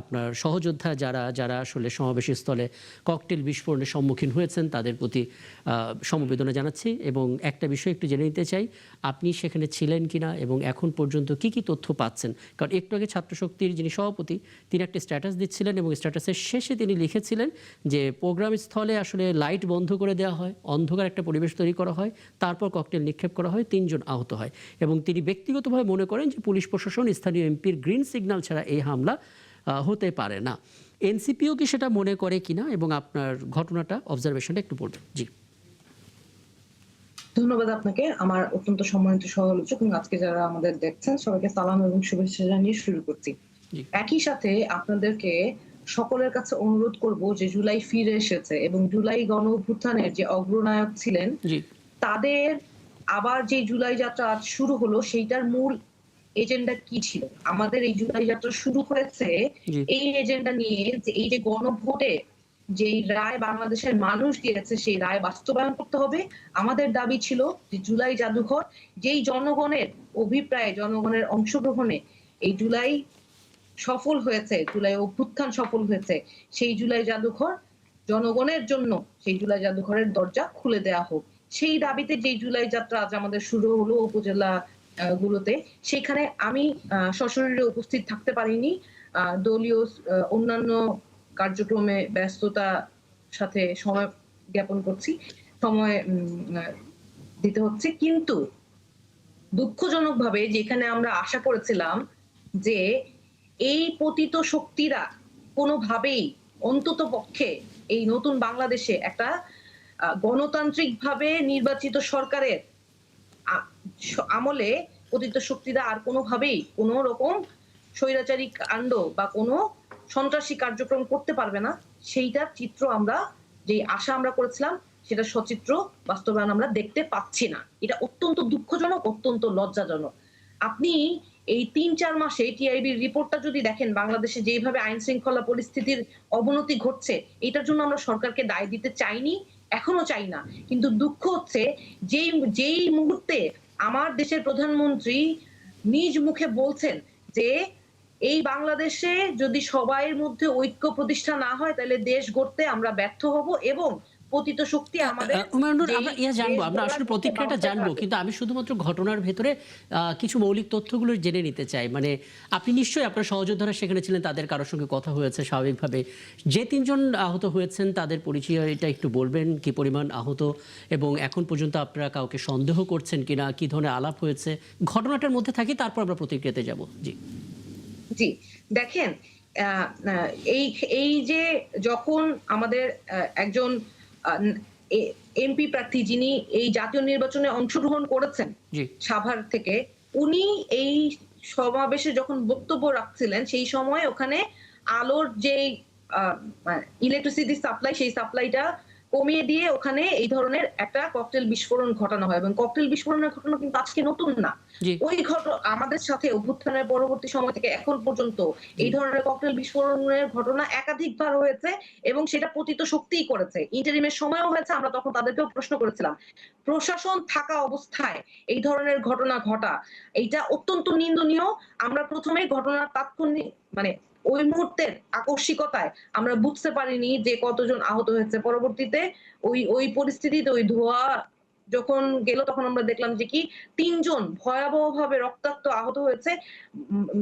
আপনার সহযোদ্ধা যারা যারা আসলে সমাবেশ স্থলে ককটেল বিস্ফোরণের সম্মুখীন হয়েছেন তাদের প্রতি সমবেদনা জানাচ্ছি। এবং একটা বিষয় একটু জেনে নিতে চাই, আপনি সেখানে ছিলেন কিনা এবং এখন পর্যন্ত কি কি তথ্য পাচ্ছেন? কারণ একটু আগে ছাত্রশক্তির যিনি সভাপতি তিনি একটা স্ট্যাটাস দিচ্ছিলেন এবং স্ট্যাটাসের শেষে তিনি লিখেছিলেন যে প্রোগ্রাম স্থলে আসলে লাইট বন্ধ করে দেওয়া হয়, অন্ধকার একটা পরিবেশ তৈরি করা হয়, তারপর ককটেল নিক্ষেপ করা হয়, ৩ জন আহত হয়। এবং তিনি ব্যক্তিগতভাবে মনে করেন যে পুলিশ প্রশাসন, স্থানীয় এমপির গ্রিন সিগন্যাল ছাড়া এই হামলা হতে পারে না। এনসিপিও কি সেটা মনে করে কিনা এবং আপনার ঘটনাটা অবজারভেশনটা একটু বলবেন। জি। ধন্যবাদ আপনাকে। আমার অত্যন্ত সম্মানিত সহ-আলোচক এবং আজকে যারা আমাদের দেখছেন সবাইকে সালাম এবং শুভেচ্ছা জানিয়ে শুরু করছি। একই সাথে আপনাদেরকে সকলের কাছে অনুরোধ করব যে জুলাই ফিরে এসেছে এবং জুলাই গণ অভ্যুত্থানের যে অগ্রনায়ক ছিলেন তাদের আবার যে জুলাই যাত্রা আজ শুরু হলো সেইটার মূল এজেন্ডা কি ছিল? আমাদের এই জুলাই যাত্রা শুরু হয়েছে এই এজেন্ডা নিয়ে যে এই যে গণভোটে যেই রায় বাংলাদেশের মানুষ দিয়েছে সেই রায় বাস্তবায়ন করতে হবে। আমাদের দাবি ছিল যে জুলাই জাদুঘর যেই জনগণের অভিপ্রায়ে, জনগণের অংশগ্রহণে এই জুলাই সফল হয়েছে, জুলাই অভ্যুত্থান সফল হয়েছে, সেই জুলাই জাদুঘর জনগণের জন্য সেই জুলাই জাদুঘরের দরজা খুলে দেওয়া হোক। সেই দাবিতে যে জুলাই যাত্রা আজ আমাদের শুরু হলো উপজেলা গুলোতে, সেখানে আমি সশরীরে উপস্থিত থাকতে পারিনি। দলীয় অন্যান্য কার্যক্রমে ব্যস্ততা সাথে সময় জ্ঞাপন করছি, সময় দিতে হচ্ছে। কিন্তু দুঃখজনকভাবে যেখানে আমরা আশা করেছিলাম যে এই পতিত শক্তিরা কোনোভাবেই অন্তত পক্ষে এই নতুন বাংলাদেশে একটা গণতান্ত্রিকভাবে নির্বাচিত সরকারের আমলে পতিত শক্তিরা আর কোনোভাবেই কোনো রকম স্বৈরাচারী কাণ্ড বা কোনো সন্ত্রাসী কার্যক্রম করতে পারবে না, সেইটার চিত্র আমরা যে আশা আমরা করেছিলাম সেটা সচিত্র বাস্তবায়ন আমরা দেখতে পাচ্ছি না। এটা অত্যন্ত দুঃখজনক, অত্যন্ত লজ্জাজনক। আপনি এই ৩-৪ মাসে টিআইবির রিপোর্টটা যদি দেখেন, বাংলাদেশে যেভাবে আইন শৃঙ্খলা পরিস্থিতির অবনতি ঘটছে, এটার জন্য আমরা সরকারকে দায় দিতে চাইনি, এখনো চাই না। কিন্তু দুঃখ হচ্ছে যেই মুহূর্তে আমার দেশের প্রধানমন্ত্রী নিজ মুখে বলছেন যে এই বাংলাদেশে যদি সবাইয়ের মধ্যে ঐক্য প্রতিষ্ঠা না হয় তাহলে দেশ গড়তে আমরা ব্যর্থ হব এবং পতিত শক্তি আমাদের আমরা জানবো, আমরা আসলে প্রতিক্রিয়াটা জানবো, কিন্তু আমি শুধুমাত্র ঘটনার ভেতরে কিছু মৌলিক তথ্যগুলো জেনে নিতে চাই। মানে আপনি নিশ্চয়ই আপনার সহযোদ্ধারা সেখানে ছিলেন, তাদের কারোর সঙ্গে কথা হয়েছে স্বাভাবিকভাবে। যে ৩ জন আহত হয়েছেন তাদের পরিচয় এটা একটু বলবেন, কি পরিমাণ আহত এবং এখন পর্যন্ত আপনারা কাউকে সন্দেহ করছেন কিনা, কি ধরনের আলাপ হয়েছে, ঘটনাটার মধ্যে থাকি, তারপর আমরা প্রতিক্রিয়াতে যাব। জি জি দেখেন, এই যে যখন আমাদের একজন এমপি প্রার্থী যিনি এই জাতীয় নির্বাচনে অংশগ্রহণ করেছেন সাভার থেকে, উনি এই সমাবেশে যখন বক্তব্য রাখছিলেন সেই সময় ওখানে আলোর যে ইলেকট্রিসিটি সাপ্লাই, সেই সাপ্লাইটা কমিয়ে দিয়ে ওখানে এই ধরনের একটা ককটেল বিস্ফোরণ ঘটানো হয় এবং ককটেল বিস্ফোরণের ঘটনা কিন্তু আজকে নতুন না। ওই ঘটনা আমাদের সাথে অভ্যুত্থানের পরবর্তী সময় থেকে এখন পর্যন্ত এই ধরনের ককটেল বিস্ফোরণের ঘটনা একাধিকবার হয়েছে এবং সেটা পতিত শক্তিই করেছে। ইন্টারিমের সময়ও হয়েছে, আমরা তখন তাদেরকেও প্রশ্ন করেছিলাম। প্রশাসন থাকা অবস্থায় এই ধরনের ঘটনা ঘটা, এইটা অত্যন্ত নিন্দনীয়। আমরা প্রথমে ঘটনার তাৎক্ষণিক মানে ওই মুহূর্তের আকস্মিকতায় আমরা বুঝতে পারিনি যে কতজন আহত হয়েছে। পরবর্তীতে ওই পরিস্থিতিতে ওই ধোঁয়া যখন গেল তখন আমরা দেখলাম যে কি ৩ জন ভয়াবহভাবে রক্তাক্ত আহত হয়েছে।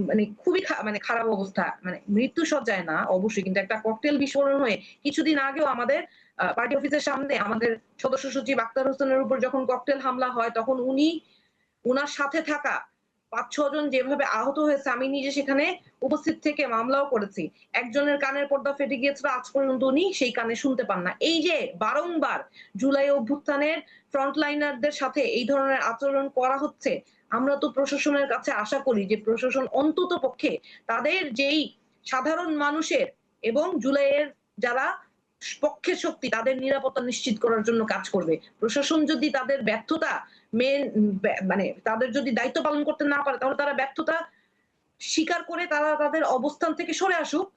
মানে খুবই খারাপ অবস্থা, মানে মৃত্যু সজ্জায় না অবশ্যই, কিন্তু একটা ককটেল বিস্ফোরণ হয়ে কিছুদিন আগেও আমাদের পার্টি অফিসের সামনে আমাদের সদস্য সচিব আক্তার হোসেনের উপর যখন ককটেল হামলা হয় তখন উনার সাথে থাকা ৫-৬ জন যেভাবে আহত হয়েছে, আমি নিজে সেখানে উপস্থিত থেকে মামলাও করেছি। একজনের কানের পর্দা ফেটে গিয়েছিল, আজ পর্যন্ত উনি সেই কানে শুনতে পান না। এই যে বারংবার জুলাই অভ্যুত্থানের ফ্রন্টলাইনারদের সাথে এই ধরনের আচরণ করা হচ্ছে, আমরা তো প্রশাসনের কাছে আশা করি যে প্রশাসন অন্তত পক্ষে তাদের যেই সাধারণ মানুষের এবং জুলাইয়ের যারা পক্ষের শক্তি তাদের নিরাপত্তা নিশ্চিত করার জন্য কাজ করবে। প্রশাসন যদি তাদের ব্যর্থতা মানে তাদের যদি দায়িত্ব পালন করতে না পারে তাহলে তারা ব্যর্থতা স্বীকার করে তারা তাদের অবস্থান থেকে সরে আসুক,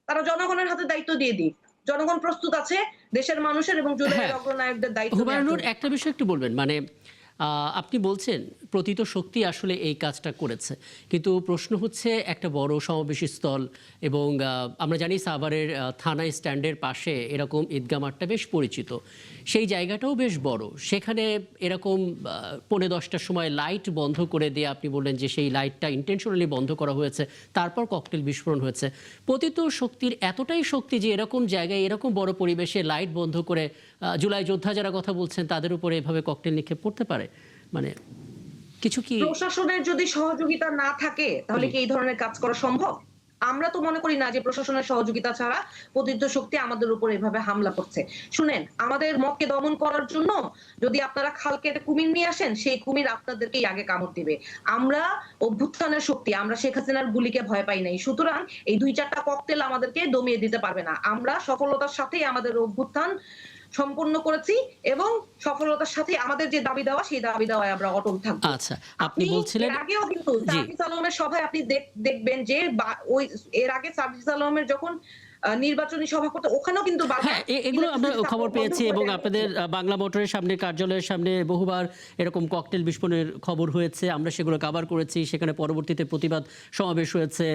তারা জনগণের হাতে দায়িত্ব দিয়ে দিক। জনগণ প্রস্তুত আছে দেশের মানুষের এবং জুলাইয়ের অগ্রনায়কদের দায়িত্ব নেওয়ার জন্য। একটা বিষয় একটু বলবেন, মানে আপনি বলছেন প্রতীত শক্তি আসলে এই কাজটা করেছে, কিন্তু প্রশ্ন হচ্ছে একটা বড় সমাবেশী স্থল এবং আমরা জানি সাভারের থানা স্ট্যান্ডের পাশে এরকম ঈদগাহ মাঠটা বেশ পরিচিত, সেই জায়গাটাও বেশ বড়। সেখানে এরকম 9:30টার সময় লাইট বন্ধ করে দিয়ে আপনি বললেন যে সেই লাইটটা ইন্টেনশনালি বন্ধ করা হয়েছে, তারপর ককটেল বিস্ফোরণ হয়েছে। পতিত শক্তির এতটাই শক্তি যে এরকম জায়গায় এরকম বড় পরিবেশে লাইট বন্ধ করে জুলাই যোদ্ধা যারা কথা বলছেন তাদের উপরে এভাবে ককটেল নিক্ষেপ করতে পারে? মানে কিছু কি প্রশাসনের যদি সহযোগিতা না থাকে তাহলে কি এই ধরনের কাজ করা সম্ভব? আমরা তো মনে করি না যে প্রশাসনের সহযোগিতা ছাড়া পতিত শক্তি আমাদের উপর এভাবে হামলা করছে। শুনেন, আমাদের মতকে দমন করার জন্য যদি আপনারা খাল কেটে কুমির নিয়ে আসেন, সেই কুমির আপনাদেরকেই আগে কামড় দিবে। আমরা অভ্যুত্থানের শক্তি, আমরা শেখ হাসিনার গুলিকে ভয় পাই নাই। সুতরাং এই 2-4টা ককটেল আমাদেরকে দমিয়ে দিতে পারবে না। আমরা সফলতার সাথেই আমাদের অভ্যুত্থান সম্পূর্ণ করেছি এবং সফলতার সাথে আমাদের যে দাবি দেওয়া, সেই দাবি দেওয়ায় আমরা অটল থাকবো। আচ্ছা, আপনি বলছিলেন এর আগেও কিন্তু জি সার্জিস আলমের সভায় আপনি দেখবেন যে ওই এর আগে সার্জিস আলমের যখন নির্বাচনী সভা করতে, ওখানেও কিন্তু হ্যাঁ, এগুলো আমরা খবর পেয়েছি এবং আপনাদের বাংলা মোটরের সামনে, কার্যালয়ের সামনে বহুবার এরকম ককটেল বিস্ফোরণের খবর হয়েছে, আমরা সেগুলো কভার করেছি। সেখানে পরবর্তীতে প্রতিবাদ সমাবেশ হয়েছে,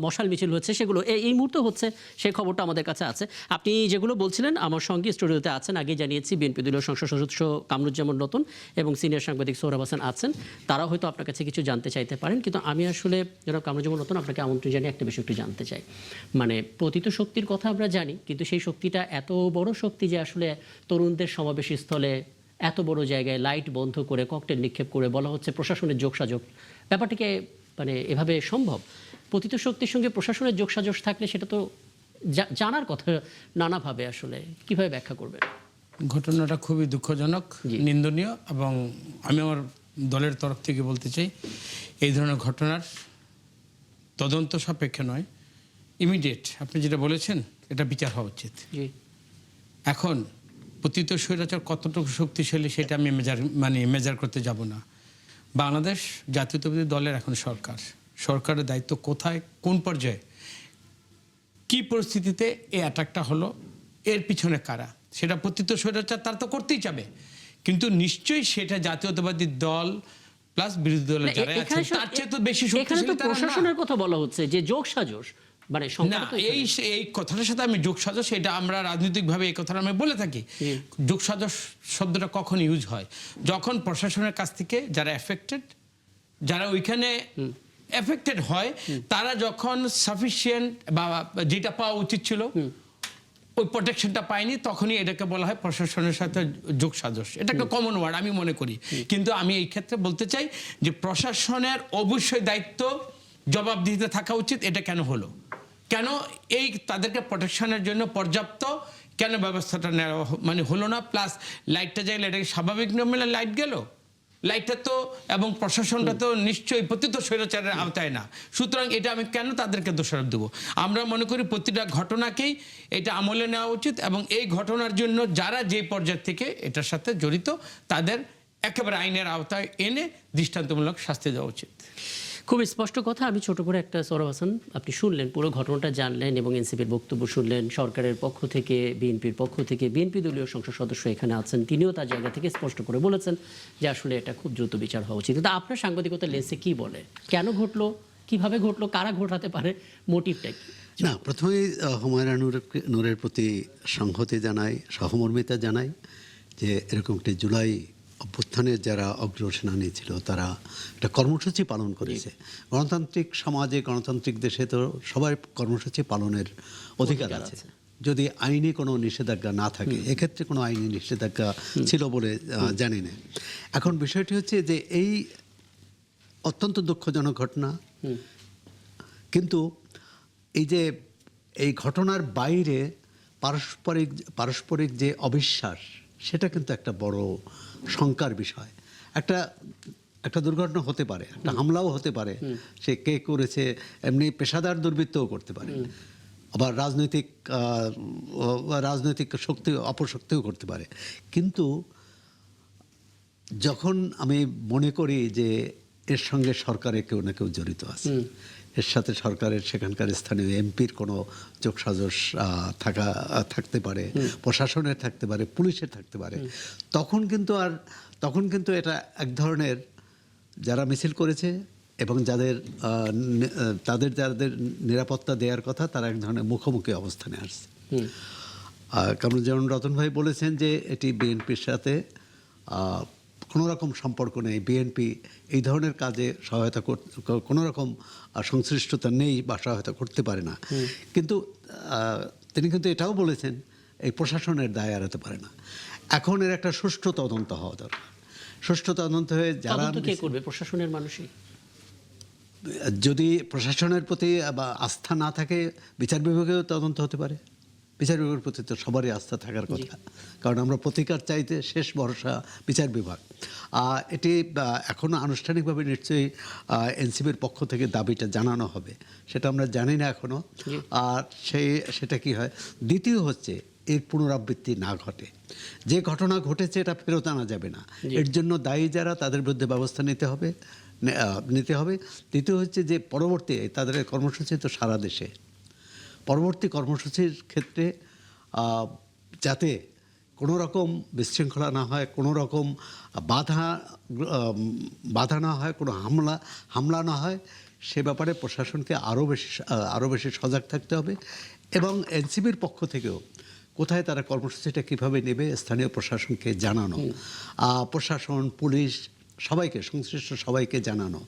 মশাল মিছিল হয়েছে, সেগুলো এই মুহূর্তে হচ্ছে, সেই খবরটা আমাদের কাছে আছে। আপনি যেগুলো বলছিলেন আমার সঙ্গে স্টুডিওতে আছেন, আগে জানিয়েছি বিএনপি দলীয় সংসদ সদস্য কামরুজ্জামান রতন এবং সিনিয়র সাংবাদিক সোহরাব হাসান আছেন, তারা হয়তো আপনার কাছে কিছু জানতে চাইতে পারেন। কিন্তু আমি আসলে জনাব কামরুজ্জামান রতন আপনাকে আমন্ত্রণ জানিয়ে একটা বিষয় একটু জানতে চাই। মানে পতিত শক্তির কথা আমরা জানি, কিন্তু সেই শক্তিটা এত বড় শক্তি যে আসলে তরুণদের সমাবেশী স্থলে এত বড় জায়গায় লাইট বন্ধ করে ককটেল নিক্ষেপ করে বলা হচ্ছে প্রশাসনের যোগসাজশ, ব্যাপারটিকে মানে এভাবে সম্ভব? পতিত শক্তির সঙ্গে প্রশাসনের যোগসাজশ থাকলে সেটা তো জানার কথা নানাভাবে, আসলে কিভাবে ব্যাখ্যা করবেন? ঘটনাটা খুবই দুঃখজনক, নিন্দনীয়, এবং আমি আমার দলের তরফ থেকে বলতে চাই এই ধরনের ঘটনার তদন্ত সাপেক্ষে নয়, ইমিডিয়েট আপনি যেটা বলেছেন এটা বিচার হওয়া উচিত। এখন পতিত স্বৈরাচার কতটুকু শক্তিশালী সেটা আমি মেজার করতে যাব না। বাংলাদেশ জাতীয়তাবাদী দলের এখন সরকারের দায়িত্ব কোথায়, কোন পর্যায়ে, কি পরিস্থিতিতে এই অ্যাটাকটা হলো, এর পিছনে কারা, সেটা পতিত স্বৈরাচার তার তো করতেই যাবে, কিন্তু নিশ্চয়ই সেটা জাতীয়তাবাদী দল প্লাস বিরোধী দলের যারা আছেন তার চেয়ে তো বেশি শক্তিশালী তারা না। প্রশাসনের কথা বলা হচ্ছে যে যোগসাজশ, মানে না, এই কথাটার সাথে আমি যোগসাজশ, এটা আমরা রাজনৈতিকভাবে এই কথাটা আমি বলে থাকি। যোগসাজশ শব্দটা কখন ইউজ হয়? যখন প্রশাসনের কাছ থেকে যারা যারা ওইখানে এফেক্টেড হয়, তারা যখন সাফিসিয়েন্ট বা যেটা পাওয়া উচিত ছিল ওই প্রোটেকশনটা পায়নি, তখনই এটাকে বলা হয় প্রশাসনের সাথে যোগসাজশ। এটা একটা কমন ওয়ার্ড আমি মনে করি। কিন্তু আমি এই ক্ষেত্রে বলতে চাই যে প্রশাসনের অবশ্যই দায়িত্ব জবাবদিহিতে থাকা উচিত। এটা কেন হলো, কেন এই তাদেরকে প্রোটেকশনের জন্য পর্যাপ্ত কেন ব্যবস্থাটা নেওয়া হলো না? প্লাস লাইটটা যাইলে এটাকে স্বাভাবিক নিয়মে লাইট গেল, লাইটটা তো এবং প্রশাসনটা তো নিশ্চয়ই পতিত স্বৈরাচারের আওতায় না। সুতরাং এটা আমি কেন তাদেরকে দোষারোপ দেবো? আমরা মনে করি প্রতিটা ঘটনাকেই এটা আমলে নেওয়া উচিত এবং এই ঘটনার জন্য যারা যে পর্যায় থেকে এটার সাথে জড়িত তাদের একেবারে আইনের আওতায় এনে দৃষ্টান্তমূলক শাস্তি দেওয়া উচিত। খুব স্পষ্ট কথা। আমি ছোট করে একটা, সোহরাব হাসান আপনি শুনলেন, পুরো ঘটনাটা জানলেন এবং এনসিপির বক্তব্য শুনলেন, সরকারের পক্ষ থেকে, বিএনপির পক্ষ থেকে, বিএনপি দলীয় সংসদ সদস্য এখানে আছেন, তিনিও তার জায়গা থেকে স্পষ্ট করে বলেছেন যে আসলে এটা খুব দ্রুত বিচার হওয়া উচিত। কিন্তু আপনার সাংবাদিকতার লেন্সে কি বলে, কেন ঘটলো, কিভাবে ঘটলো, কারা ঘটাতে পারে, মোটিভটা কি? না, প্রথমেই হুমায়রা নূরের প্রতি সংহতি জানাই, সহমর্মিতা জানাই যে এরকম একটি জুলাই অভ্যুত্থানের যারা অগ্রসেনানী ছিল তারা একটা কর্মসূচি পালন করেছে। গণতান্ত্রিক সমাজে, গণতান্ত্রিক দেশে তো সবার কর্মসূচি পালনের অধিকার আছে, যদি আইনি কোনো নিষেধাজ্ঞা না থাকে। এক্ষেত্রে কোনো আইনি নিষেধাজ্ঞা ছিল বলে জানি না। এখন বিষয়টি হচ্ছে যে এই অত্যন্ত দুঃখজনক ঘটনা, কিন্তু এই যে এই ঘটনার বাইরে পারস্পরিক যে অবিশ্বাস, সেটা কিন্তু একটা বড় শঙ্কার বিষয়। একটা দুর্ঘটনা হতে পারে, একটা হামলাও হতে পারে, সে কে করেছে এমনি পেশাদার দুর্বৃত্তও করতে পারে, আবার রাজনৈতিক শক্তি অপশক্তিও করতে পারে। কিন্তু যখন আমি মনে করি যে এর সঙ্গে সরকারের কেউ না কেউ জড়িত আছে, এর সাথে সরকারের সেখানকার স্থানীয় এমপির কোনো যোগসাজশ থাকতে পারে, প্রশাসনের থাকতে পারে, পুলিশের থাকতে পারে, তখন কিন্তু এটা এক ধরনের যারা মিছিল করেছে এবং যাদের নিরাপত্তা দেওয়ার কথা তারা এক ধরনের মুখোমুখি অবস্থানে আসছে। কারণ যেমন রতন ভাই বলেছেন যে এটি বিএনপির সাথে কোনো রকম সম্পর্ক নেই, বিএনপি এই ধরনের কাজে সহায়তা কোনো রকম সংশ্লিষ্টতা নেই বা সহায়তা করতে পারে না, কিন্তু তিনি কিন্তু এটাও বলেছেন এই প্রশাসনের দায় এড়াতে পারে না। এখন এর একটা সুষ্ঠু তদন্ত হওয়া দরকার। সুষ্ঠু তদন্ত হয়ে যারা কে করবে, প্রশাসনের মানুষই? যদি প্রশাসনের প্রতি বা আস্থা না থাকে বিচার বিভাগেও তদন্ত হতে পারে। বিচার বিভাগের প্রতি তো সবারই আস্থা থাকার কথা, কারণ আমরা প্রতিকার চাইতে শেষ ভরসা বিচার বিভাগ। এটি এখনও আনুষ্ঠানিকভাবে নিশ্চয়ই এনসিপির পক্ষ থেকে দাবিটা জানানো হবে, সেটা আমরা জানি না এখনও। আর সেটা কি হয়, দ্বিতীয় হচ্ছে এর পুনরাবৃত্তি না ঘটে। যে ঘটনা ঘটেছে এটা ফেরত আনা যাবে না, এর জন্য দায়ী যারা তাদের বিরুদ্ধে ব্যবস্থা নিতে হবে। দ্বিতীয় হচ্ছে যে পরবর্তী তাদের কর্মসূচি তো সারা দেশে, পরবর্তী কর্মসূচির ক্ষেত্রে যাতে কোনো রকম বিশৃঙ্খলা না হয়, কোনো রকম বাধা না হয়, কোনো হামলা না হয়, সে ব্যাপারে প্রশাসনকে আরও বেশি সজাগ থাকতে হবে। এবং এনসিপির পক্ষ থেকেও কোথায় তারা কর্মসূচিটা কীভাবে নেবে স্থানীয় প্রশাসনকে জানানো, প্রশাসন, পুলিশ সবাইকে, সংশ্লিষ্ট সবাইকে জানানো।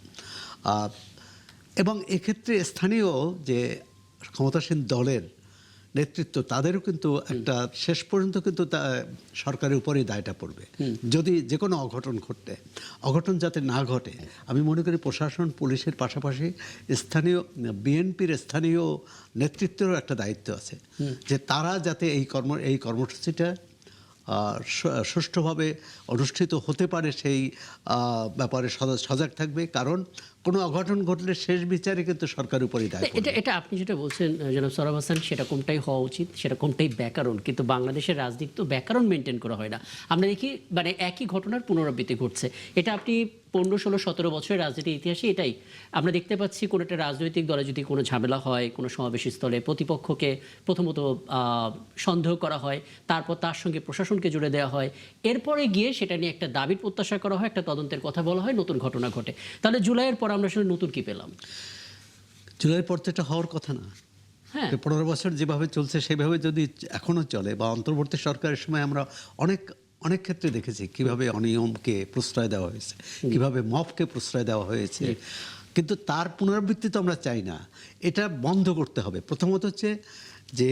এবং এক্ষেত্রে স্থানীয় যে ক্ষমতাসীন দলের নেতৃত্ব তাদেরও কিন্তু একটা শেষ পর্যন্ত কিন্তু সরকারের উপরেই দায়টা পড়বে। যদি যে কোনো অঘটন যাতে না ঘটে, আমি মনে করি প্রশাসন, পুলিশের পাশাপাশি বিএনপির স্থানীয় নেতৃত্বেরও একটা দায়িত্ব আছে যে তারা যাতে এই কর্মসূচিটা সুষ্ঠুভাবে অনুষ্ঠিত হতে পারে সেই ব্যাপারে সজাগ থাকবে। কারণ কোনো অঘটন ঘটলে শেষ বিচারে কিন্তু সরকারের উপরই দায়। এটা আপনি যেটা বলছেন জনাব সোহরাব হাসান, সেরকমটাই হওয়া উচিত, সেরকমটাই ব্যাকরণ। কিন্তু বাংলাদেশের রাজনীতি তো ব্যাকরণ মেনটেন করা হয় না। আমরা দেখি মানে একই ঘটনার পুনরাবৃত্তি ঘটছে। এটা আপনি 15, 16, 17 বছরের রাজনীতির ইতিহাসে এটাই আমরা দেখতে পাচ্ছি। কোনো একটা রাজনৈতিক দলে যদি কোনো ঝামেলা হয়, কোনো সমাবেশী স্থলে প্রতিপক্ষকে প্রথমত সন্দেহ করা হয়, তারপর তার সঙ্গে প্রশাসনকে জুড়ে দেওয়া হয়, এরপরে গিয়ে সেটা নিয়ে একটা দাবির প্রত্যাশা করা হয়, একটা তদন্তের কথা বলা হয়, নতুন ঘটনা ঘটে। তাহলে জুলাইয়ের পর আমরা আসলে নতুন কি পেলাম? জুলাইয়ের পর তো এটা হওয়ার কথা না। 15 বছর যেভাবে চলছে সেভাবে যদি এখনও চলে, বা অন্তর্বর্তী সরকারের সময় আমরা অনেক ক্ষেত্রে দেখেছি কিভাবে অনিয়মকে প্রশ্রয় দেওয়া হয়েছে, কিভাবে মবকে প্রশ্রয় দেওয়া হয়েছে, কিন্তু তার পুনরাবৃত্তি তো আমরা চাই না। এটা বন্ধ করতে হবে। প্রথমত হচ্ছে যে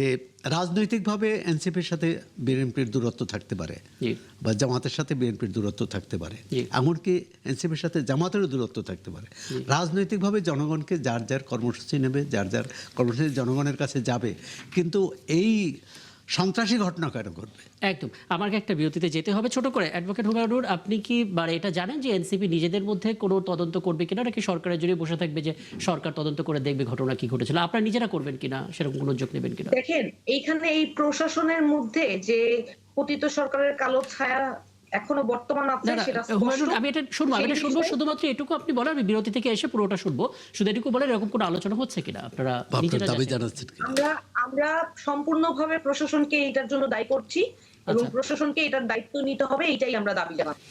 রাজনৈতিকভাবে এনসিপির সাথে বিএনপির দূরত্ব থাকতে পারে, বা জামাতের সাথে বিএনপির দূরত্ব থাকতে পারে, এমনকি এনসিপির সাথে জামাতেরও দূরত্ব থাকতে পারে। রাজনৈতিকভাবে জনগণকে যার যার কর্মসূচি নেবে, যার যার কর্মসূচি জনগণের কাছে যাবে, কিন্তু এই সন্ত্রাসী ঘটনা কেন ঘটবে? একদম। আমাকে একটা বিরতিতে যেতে হবে ছোট করে। অ্যাডভোকেট হুমায়ুনুর, আপনি কি এটা জানেন যে এনসিপি নিজেদের মধ্যে কোনো তদন্ত করবে কিনা, নাকি সরকারের জন্য বসে থাকবে যে সরকার তদন্ত করে দেখবে ঘটনা কি ঘটেছিল? আপনারা নিজেরা করবেন কিনা, সেরকম কোনো উদ্যোগ নেবেন কিনা? দেখেন, এইখানে এই প্রশাসনের মধ্যে যে পতিত সরকারের কালো ছায়া এখনো বর্তমান আছে, সেটা আমি এটা শুনবো, শুধুমাত্র এটুকু আপনি বলেন, আমি বিরতি থেকে এসে পুরোটা শুনবো। শুধু এটুকু বলেন এরকম কোনো আলোচনা হচ্ছে কিনা আপনারা নিজেরা জানাচ্ছেন? আমরা সম্পূর্ণভাবে প্রশাসনকে এটার জন্য দায়ী করছি এবং প্রশাসনকে এটার দায়িত্ব নিতে হবে, এটাই আমরা দাবি জানাচ্ছি।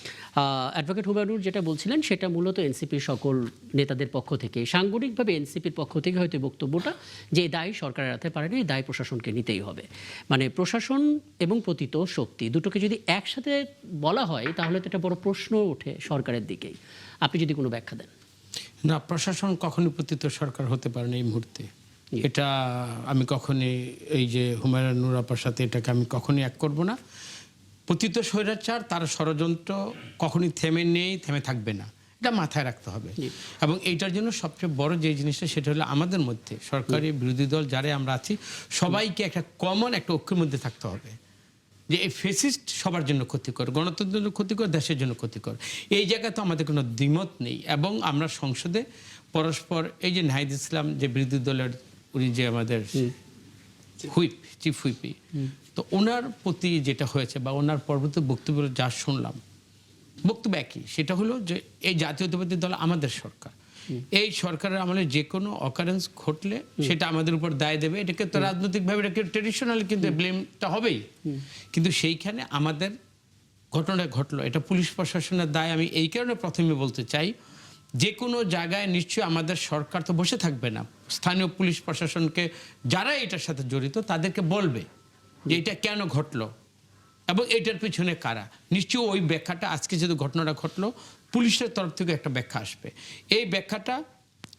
অ্যাডভোকেট হুমায়ুনুর যেটা বলছিলেন সেটা মূলত এনসিপির সকল নেতাদের পক্ষ থেকে, সাংগঠনিকভাবে এনসিপির পক্ষ থেকে হয়তো বক্তব্যটা যে দায় সরকার এড়াতে পারেনি, দায় প্রশাসনকে নিতেই হবে। মানে প্রশাসন এবং পতিত শক্তি দুটোকে যদি একসাথে বলা হয় তাহলে তো একটা বড় প্রশ্ন ওঠে সরকারের দিকেই। আপনি যদি কোনো ব্যাখ্যা দেন। না, প্রশাসন কখনোই পতিত সরকার হতে পারে না এই মুহূর্তে। এটা আমি কখনই, এই যে হুমায়ুনুর আপার সাথে এটাকে আমি কখনই এক করব না। পতিত স্বৈরাচার, তার ষড়যন্ত্র কখনই থেমে থাকবে না, এটা মাথায় রাখতে হবে। এবং এইটার জন্য সবচেয়ে বড় যে জিনিসটা সেটা হলো আমাদের মধ্যে সরকারি বিরোধী দল যারা আমরা আছি সবাইকে একটা কমন একটা ঐক্যের মধ্যে থাকতে হবে যে এই ফেসিস্ট সবার জন্য ক্ষতিকর, গণতন্ত্রের জন্য ক্ষতিকর, দেশের জন্য ক্ষতিকর। এই জায়গায় তো আমাদের কোনো দ্বিমত নেই। এবং আমরা সংসদে পরস্পর, এই যে নাহিদ ইসলাম যে বিরোধী দলের, উনি যে আমাদের চিফ হুইপি, তো ওনার প্রতি যেটা হয়েছে বা ওনার পরবর্তী বক্তব্য যা শুনলাম, বক্তব্য একই, সেটা হলো যে এই জাতীয়তাবাদী দল আমাদের সরকার, এই সরকারের আমলে যে কোনো অকারেন্স ঘটলে সেটা আমাদের উপর দায় দেবে, এটাকে তো রাজনৈতিকভাবে এটাকে ট্রেডিশনালি কিন্তু ব্লেমটা হবেই, কিন্তু সেইখানে আমাদের ঘটনাটা ঘটলো এটা পুলিশ প্রশাসনের দায়। আমি এই কারণে প্রথমে বলতে চাই, যে কোনো জায়গায় নিশ্চয়ই আমাদের সরকার তো বসে থাকবে না, স্থানীয় পুলিশ প্রশাসনকে যারা এটার সাথে জড়িত তাদেরকে বলবে যে এটা কেন ঘটলো এবং এটার পিছনে কারা। নিশ্চয়ই ওই ব্যাখ্যাটা, আজকে যেহেতু ঘটনাটা ঘটলো, পুলিশের তরফ থেকে একটা ব্যাখ্যা আসবে। এই ব্যাখ্যাটা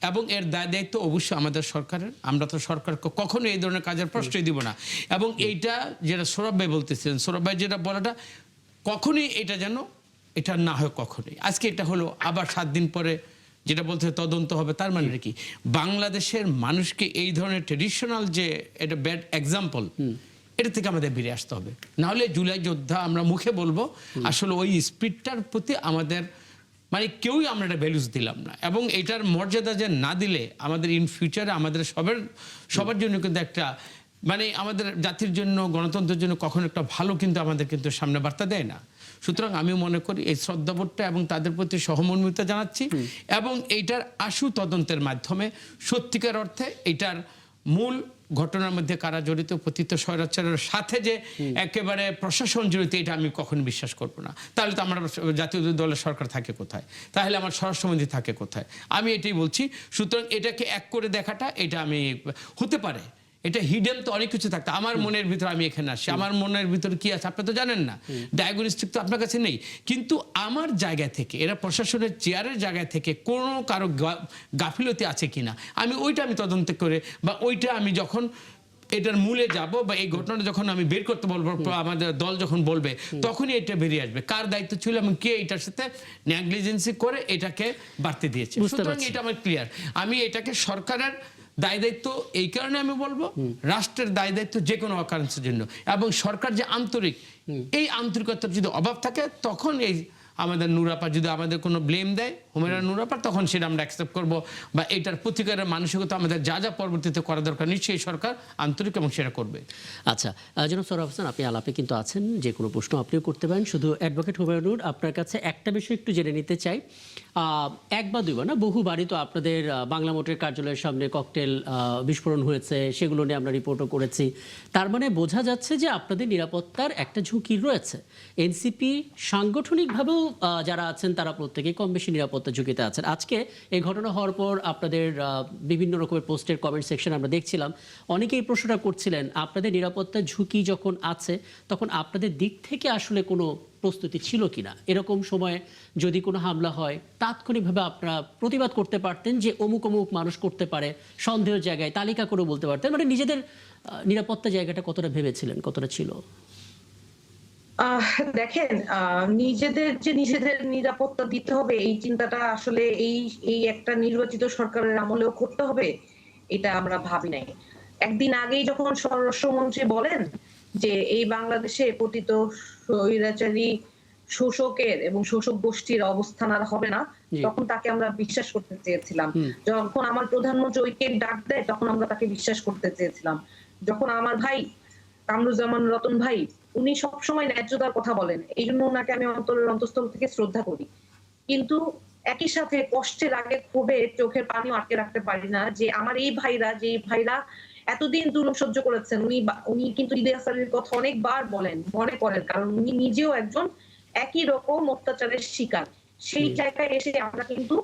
এবং এর দায় দায়িত্ব অবশ্যই আমাদের সরকারের। আমরা তো সরকারকে কখনো এই ধরনের কাজের প্রশ্রয় দিব না। এবং এইটা যেটা সৌরভ ভাই বলতেছিলেন, সৌরভ ভাই যেটা বলাটা, কখনোই এটা যেন এটা না হয় কখনোই। আজকে এটা হলো, আবার 7 দিন পরে যেটা বলতে তদন্ত হবে, তার মানে কি বাংলাদেশের মানুষকে এই ধরনের ট্রেডিশনাল যে এটা ব্যাড এক্সাম্পল, এটা থেকে আমাদের বেরিয়ে আসতে হবে। নাহলে জুলাই যোদ্ধা আমরা মুখে বলবো, আসলে ওই স্পিরিটটার প্রতি আমাদের মানে কেউই আমরা এটা ভ্যালুস দিলাম না, এবং এটার মর্যাদা যে না দিলে আমাদের ইন ফিউচারে আমাদের সবার জন্য কিন্তু একটা মানে আমাদের জাতির জন্য, গণতন্ত্রের জন্য কখনো একটা ভালো কিন্তু আমাদের কিন্তু সামনে বার্তা দেয় না। সুতরাং আমি মনে করি এই শ্রদ্ধাবোধটা এবং তাদের প্রতি সহমর্মিতা জানাচ্ছি, এবং এইটার আশু তদন্তের মাধ্যমে সত্যিকার অর্থে এটার মূল ঘটনার মধ্যে কারা জড়িত, পতিত স্বৈরাচারের সাথে যে একেবারে প্রশাসন জড়িত, এটা আমি কখনো বিশ্বাস করবো না। তাহলে তো আমার জাতীয় দলের সরকার থাকে কোথায়, তাহলে আমার স্বরাষ্ট্রমন্ত্রী থাকে কোথায়, আমি এটাই বলছি। সুতরাং এটাকে এক করে দেখাটা, এটা আমি হতে পারে এটা হিডেন তো অনেক কিছু থাকতো আমার মনের ভিতরে। আমি এখানে আসছি, আমার মনের ভিতরে কি আছে আপনি তো জানেন না, ডায়াগনস্টিক তো আপনার কাছে নেই, কিন্তু আমার জায়গা থেকে, এরা প্রশাসনের চেয়ারের জায়গা থেকে কোনো কারো গাফিলতি আছে কিনা আমি তদন্ত করে, বা ওইটা আমি যখন এটার মূলে যাব, বা এই ঘটনাটা যখন আমি বের করতে বলবো, আমাদের দল যখন বলবে, তখনই এটা বেরিয়ে আসবে কার দায়িত্ব ছিল এবং কে এটার সাথে নেগলিজেন্সি করে এটাকে বাড়তে দিয়েছে। সুতরাং এটা আমার ক্লিয়ার। আমি এটাকে সরকারের দায় দায়িত্ব এই কারণে আমি বলবো, রাষ্ট্রের দায় দায়িত্ব যে কোনো অকারেন্সের জন্য, এবং সরকার যে আন্তরিক, এই আন্তরিকতার যদি অভাব থাকে, তখন এই আমাদের নুরাপা যদি আমাদের কোনো ব্লেম দেয়, হুমায়রা নুরাপা, তখন সেটা আমরা অ্যাকসেপ্ট করবো, বা এটার প্রতিকারের মানসিকতা আমাদের যা যা পরবর্তীতে করা দরকার, নিশ্চয়ই সরকার আন্তরিক এবং সেটা করবে। আচ্ছা, জনাব সৌরভ হোসেন, আপনি আলাপে কিন্তু আছেন, যে কোনো প্রশ্ন আপনিও করতে পারেন। শুধু অ্যাডভোকেট হুমায়ুনুর, আপনার কাছে একটা বিষয় একটু জেনে নিতে চাই। এক বা দুইবার না, বহুবারই তো আপনাদের বাংলা মোটরের কার্যালয়ের সামনে ককটেল বিস্ফোরণ হয়েছে, সেগুলো নিয়ে আমরা রিপোর্টও করেছি। তার মানে বোঝা যাচ্ছে যে আপনাদের নিরাপত্তার একটা ঝুঁকি রয়েছে। এনসিপি সাংগঠনিকভাবেও যারা আছেন তারা প্রত্যেকেই কম বেশি নিরাপত্তা ঝুঁকিতে আছেন। আজকে এই ঘটনা হওয়ার পর আপনাদের বিভিন্ন রকমের পোস্টের কমেন্ট সেকশন আমরা দেখছিলাম, অনেকেই প্রশ্নটা করছিলেন, আপনাদের নিরাপত্তার ঝুঁকি যখন আছে, তখন আপনাদের দিক থেকে আসলে কোনো প্রস্তুতি ছিল কিনা? এরকম সময় যদি কোনো হামলা হয়, তাৎক্ষণিকভাবে আপনারা প্রতিবাদ করতে পারতেন যে অমুক অমুক মানুষ করতে পারে, সন্দেহের জায়গায় তালিকা করে বলতে পারতেন। মানে নিজেদের নিরাপত্তা জায়গাটা কতটা ভেবেছিলেন, কতটা ছিল? দেখেন, নিজেদের নিরাপত্তা দিতে হবে, এই চিন্তাটা আসলে এই একটা নির্বাচিত সরকারের আমলেও করতে হবে, এটা আমরা ভাবি নাই। একদিন আগেই যখন স্বরাষ্ট্রমন্ত্রী বলেন যে এই বাংলাদেশে পতিত স্বৈরাচারী শোষকের এবং শোষক গোষ্ঠীর অবস্থান আর হবে না, তখন তাকে আমরা বিশ্বাস করতে চেয়েছিলাম। যখন আমার প্রধানমন্ত্রী ঐক্যের ডাক দেয়, তখন আমরা তাকে বিশ্বাস করতে চেয়েছিলাম। যখন আমার ভাই কামরুজ্জামান রতন ভাই, উনি সবসময় ন্যায্যতার কথা বলেন, এই জন্য ওনাকে আমি অন্তরের অন্তঃস্থল থেকে শ্রদ্ধা করি, কিন্তু একই সাথে কষ্টের আগে ক্ষোভে চোখের পানিও আটকে রাখতে পারি না যে আমার এই ভাইরা এতদিন জুলুম সহ্য করেছেন। উনি কিন্তু ইলিয়াস আলীর কথা অনেকবার বলেন, মনে করেন, কারণ উনি নিজেও একজন একই রকম অত্যাচারের শিকার। সেই জায়গায় এসে আমরা কিন্তু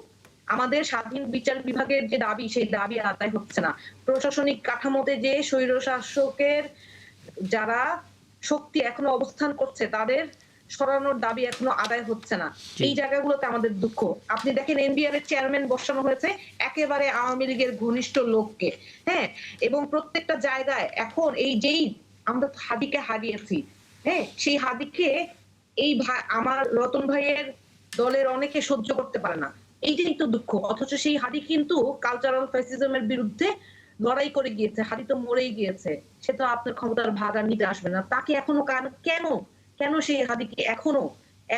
আমাদের স্বাধীন বিচার বিভাগের যে দাবি, সেই দাবি আদায় হচ্ছে না। প্রশাসনিক কাঠামোতে যে স্বৈরশাসকের যারা শক্তি এখনো অবস্থান করছে, তাদের সরানোর দাবি এখনো আদায় হচ্ছে না। এই জায়গাগুলোতে আমাদের দুঃখ। আপনি দেখেন, এনবিআর এর চেয়ারম্যান বসানো হয়েছে একেবারে আওয়ামী লীগের ঘনিষ্ঠ লোককে, হ্যাঁ, এবং প্রত্যেকটা জায়গায় এখন এই যেই আমরা হাদিকে হারিয়েছি, হ্যাঁ, সেই হাদিকে এই আমার রতন ভাইয়ের দলের অনেকে সহ্য করতে পারে না। এইটাই তো দুঃখ। অথচ সেই হাদি কিন্তু কালচারাল ফ্যাসিজমের বিরুদ্ধে লড়াই করে গিয়েছে, হাদি তো মরেই গিয়েছে, সে তো আপনার ক্ষমতার ভাগ আর নিতে আসবে না। তাকে এখনো কেন সেই হাদিকে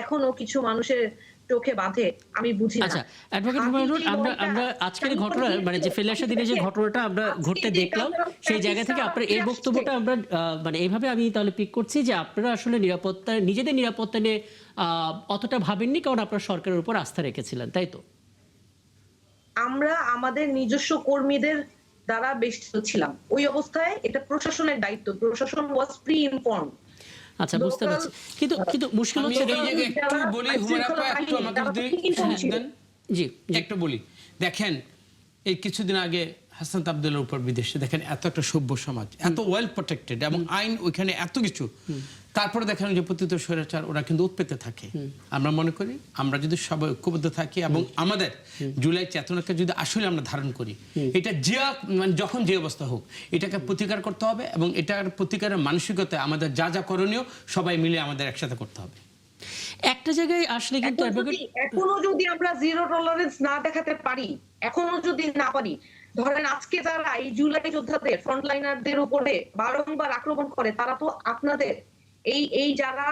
এখনো কিছু মানুষের চোখে বাঁধে, আমি বুঝি না। আচ্ছা, অ্যাডভোকেট হুমায়ুনুর, আমরা আজকের ঘটনা, মানে যে ফেলাশা দিনে যে ঘটনাটা আমরা ঘটতে দেখলাম, সেই জায়গা থেকে আপনার এই বক্তব্যটা আমরা মানে এইভাবে আমি তাহলে পিক করছি যে আপনারা আসলে নিজেদের নিরাপত্তা নিয়ে অতটা ভাবেননি, কারণ আপনারা সরকারের উপর আস্থা রেখেছিলেন, তাই তো? আমরা আমাদের নিজস্ব কর্মীদের দ্বারা বেষ্টিত ছিলাম। ওই অবস্থায় এটা প্রশাসনের দায়িত্ব, প্রশাসন ওয়াজ প্রি ইনফর্ম। আচ্ছা, বুঝতে পারছি, কিন্তু কিন্তু মুশকিল আমি হচ্ছে এই জায়গায় একটু বলি, হুমায়রা আপা, একটু আমাকে যদি দেন, জি জি একটু বলি। দেখেন, এই কিছুদিন আগে হাসনাত আব্দুল্লাহর উপর বিদেশে দেখেন এত একটা সভ্য সমাজ, এত ওয়েল প্রোটেক্টেড এবং আইন ওইখানে এত কিছু, তারপরে দেখেন যে পতিত স্বৈরাচার ওরা কিন্তু উৎপেতে থাকে। আমরা মনে করি আমরা যদি সবাই ঐক্যবদ্ধ থাকি এবং আমাদের জুলাই চেতনাকে যদি আসলে আমরা ধারণ করি, এটা যে মানে যখন যে অবস্থা হোক এটাকে প্রতিকার করতে হবে এবং এটার প্রতিকারের মানসিকতা আমাদের যা যা করণীয় সবাই মিলে আমাদের একসাথে করতে হবে। একটা জায়গায় আসলে কিন্তু এখনো যদি আমরা জিরো টলারেন্স না দেখাতে পারি, এখনো যদি না পারি, ধরেন আজকে যারা এই জুলাই যোদ্ধাদের ফ্রন্টলাইনারদের উপরে বারংবার আক্রমণ করে, তারা তো আপনাদের এই যারা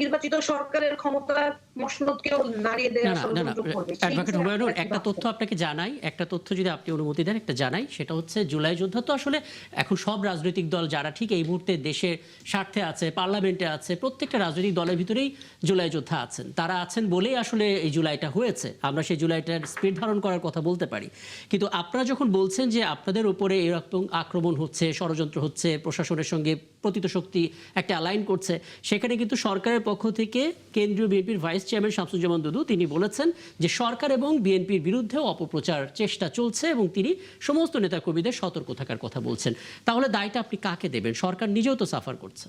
নির্বাচিত সরকারের ক্ষমতার মসনদকেও নাড়িয়ে দেওয়ার ষড়যন্ত্র করবে। অ্যাডভোকেট হুমায়ুনুর, একটা তথ্য আপনাকে জানাই, একটা তথ্য যদি আপনি অনুমতি দেন একটা জানাই, সেটা হচ্ছে জুলাই যোদ্ধা তো আসলে এখন সব রাজনৈতিক দল যারা ঠিক এই মুহূর্তে দেশের স্বার্থে আছে, পার্লামেন্টে আছে, প্রত্যেকটা রাজনৈতিক দলের ভিতরেই জুলাই যোদ্ধা আছেন। তারা আছেন বলেই আসলে এই জুলাইটা হয়েছে, আমরা সেই জুলাইটার স্পিড ধারণ করার কথা বলতে পারি। কিন্তু আপনারা যখন বলছেন যে আপনাদের উপরে এরকম আক্রমণ হচ্ছে, ষড়যন্ত্র হচ্ছে, প্রশাসনের সঙ্গে প্রতীত শক্তি একটা অ্যালাইন করছে, সেখানে কিন্তু সরকারের পক্ষ থেকে কেন্দ্রীয় বিএনপির ভাইস চেয়ারম্যান শামসুজ্জামান দুদু তিনি বলেছেন যে সরকার এবং বিএনপির বিরুদ্ধেও অপপ্রচার চেষ্টা চলছে এবং তিনি সমস্ত নেতাকর্মীদের সতর্ক থাকার কথা বলছেন। তাহলে দায়টা আপনি কাকে দেবেন? সরকার নিজেও তো সাফার করছে।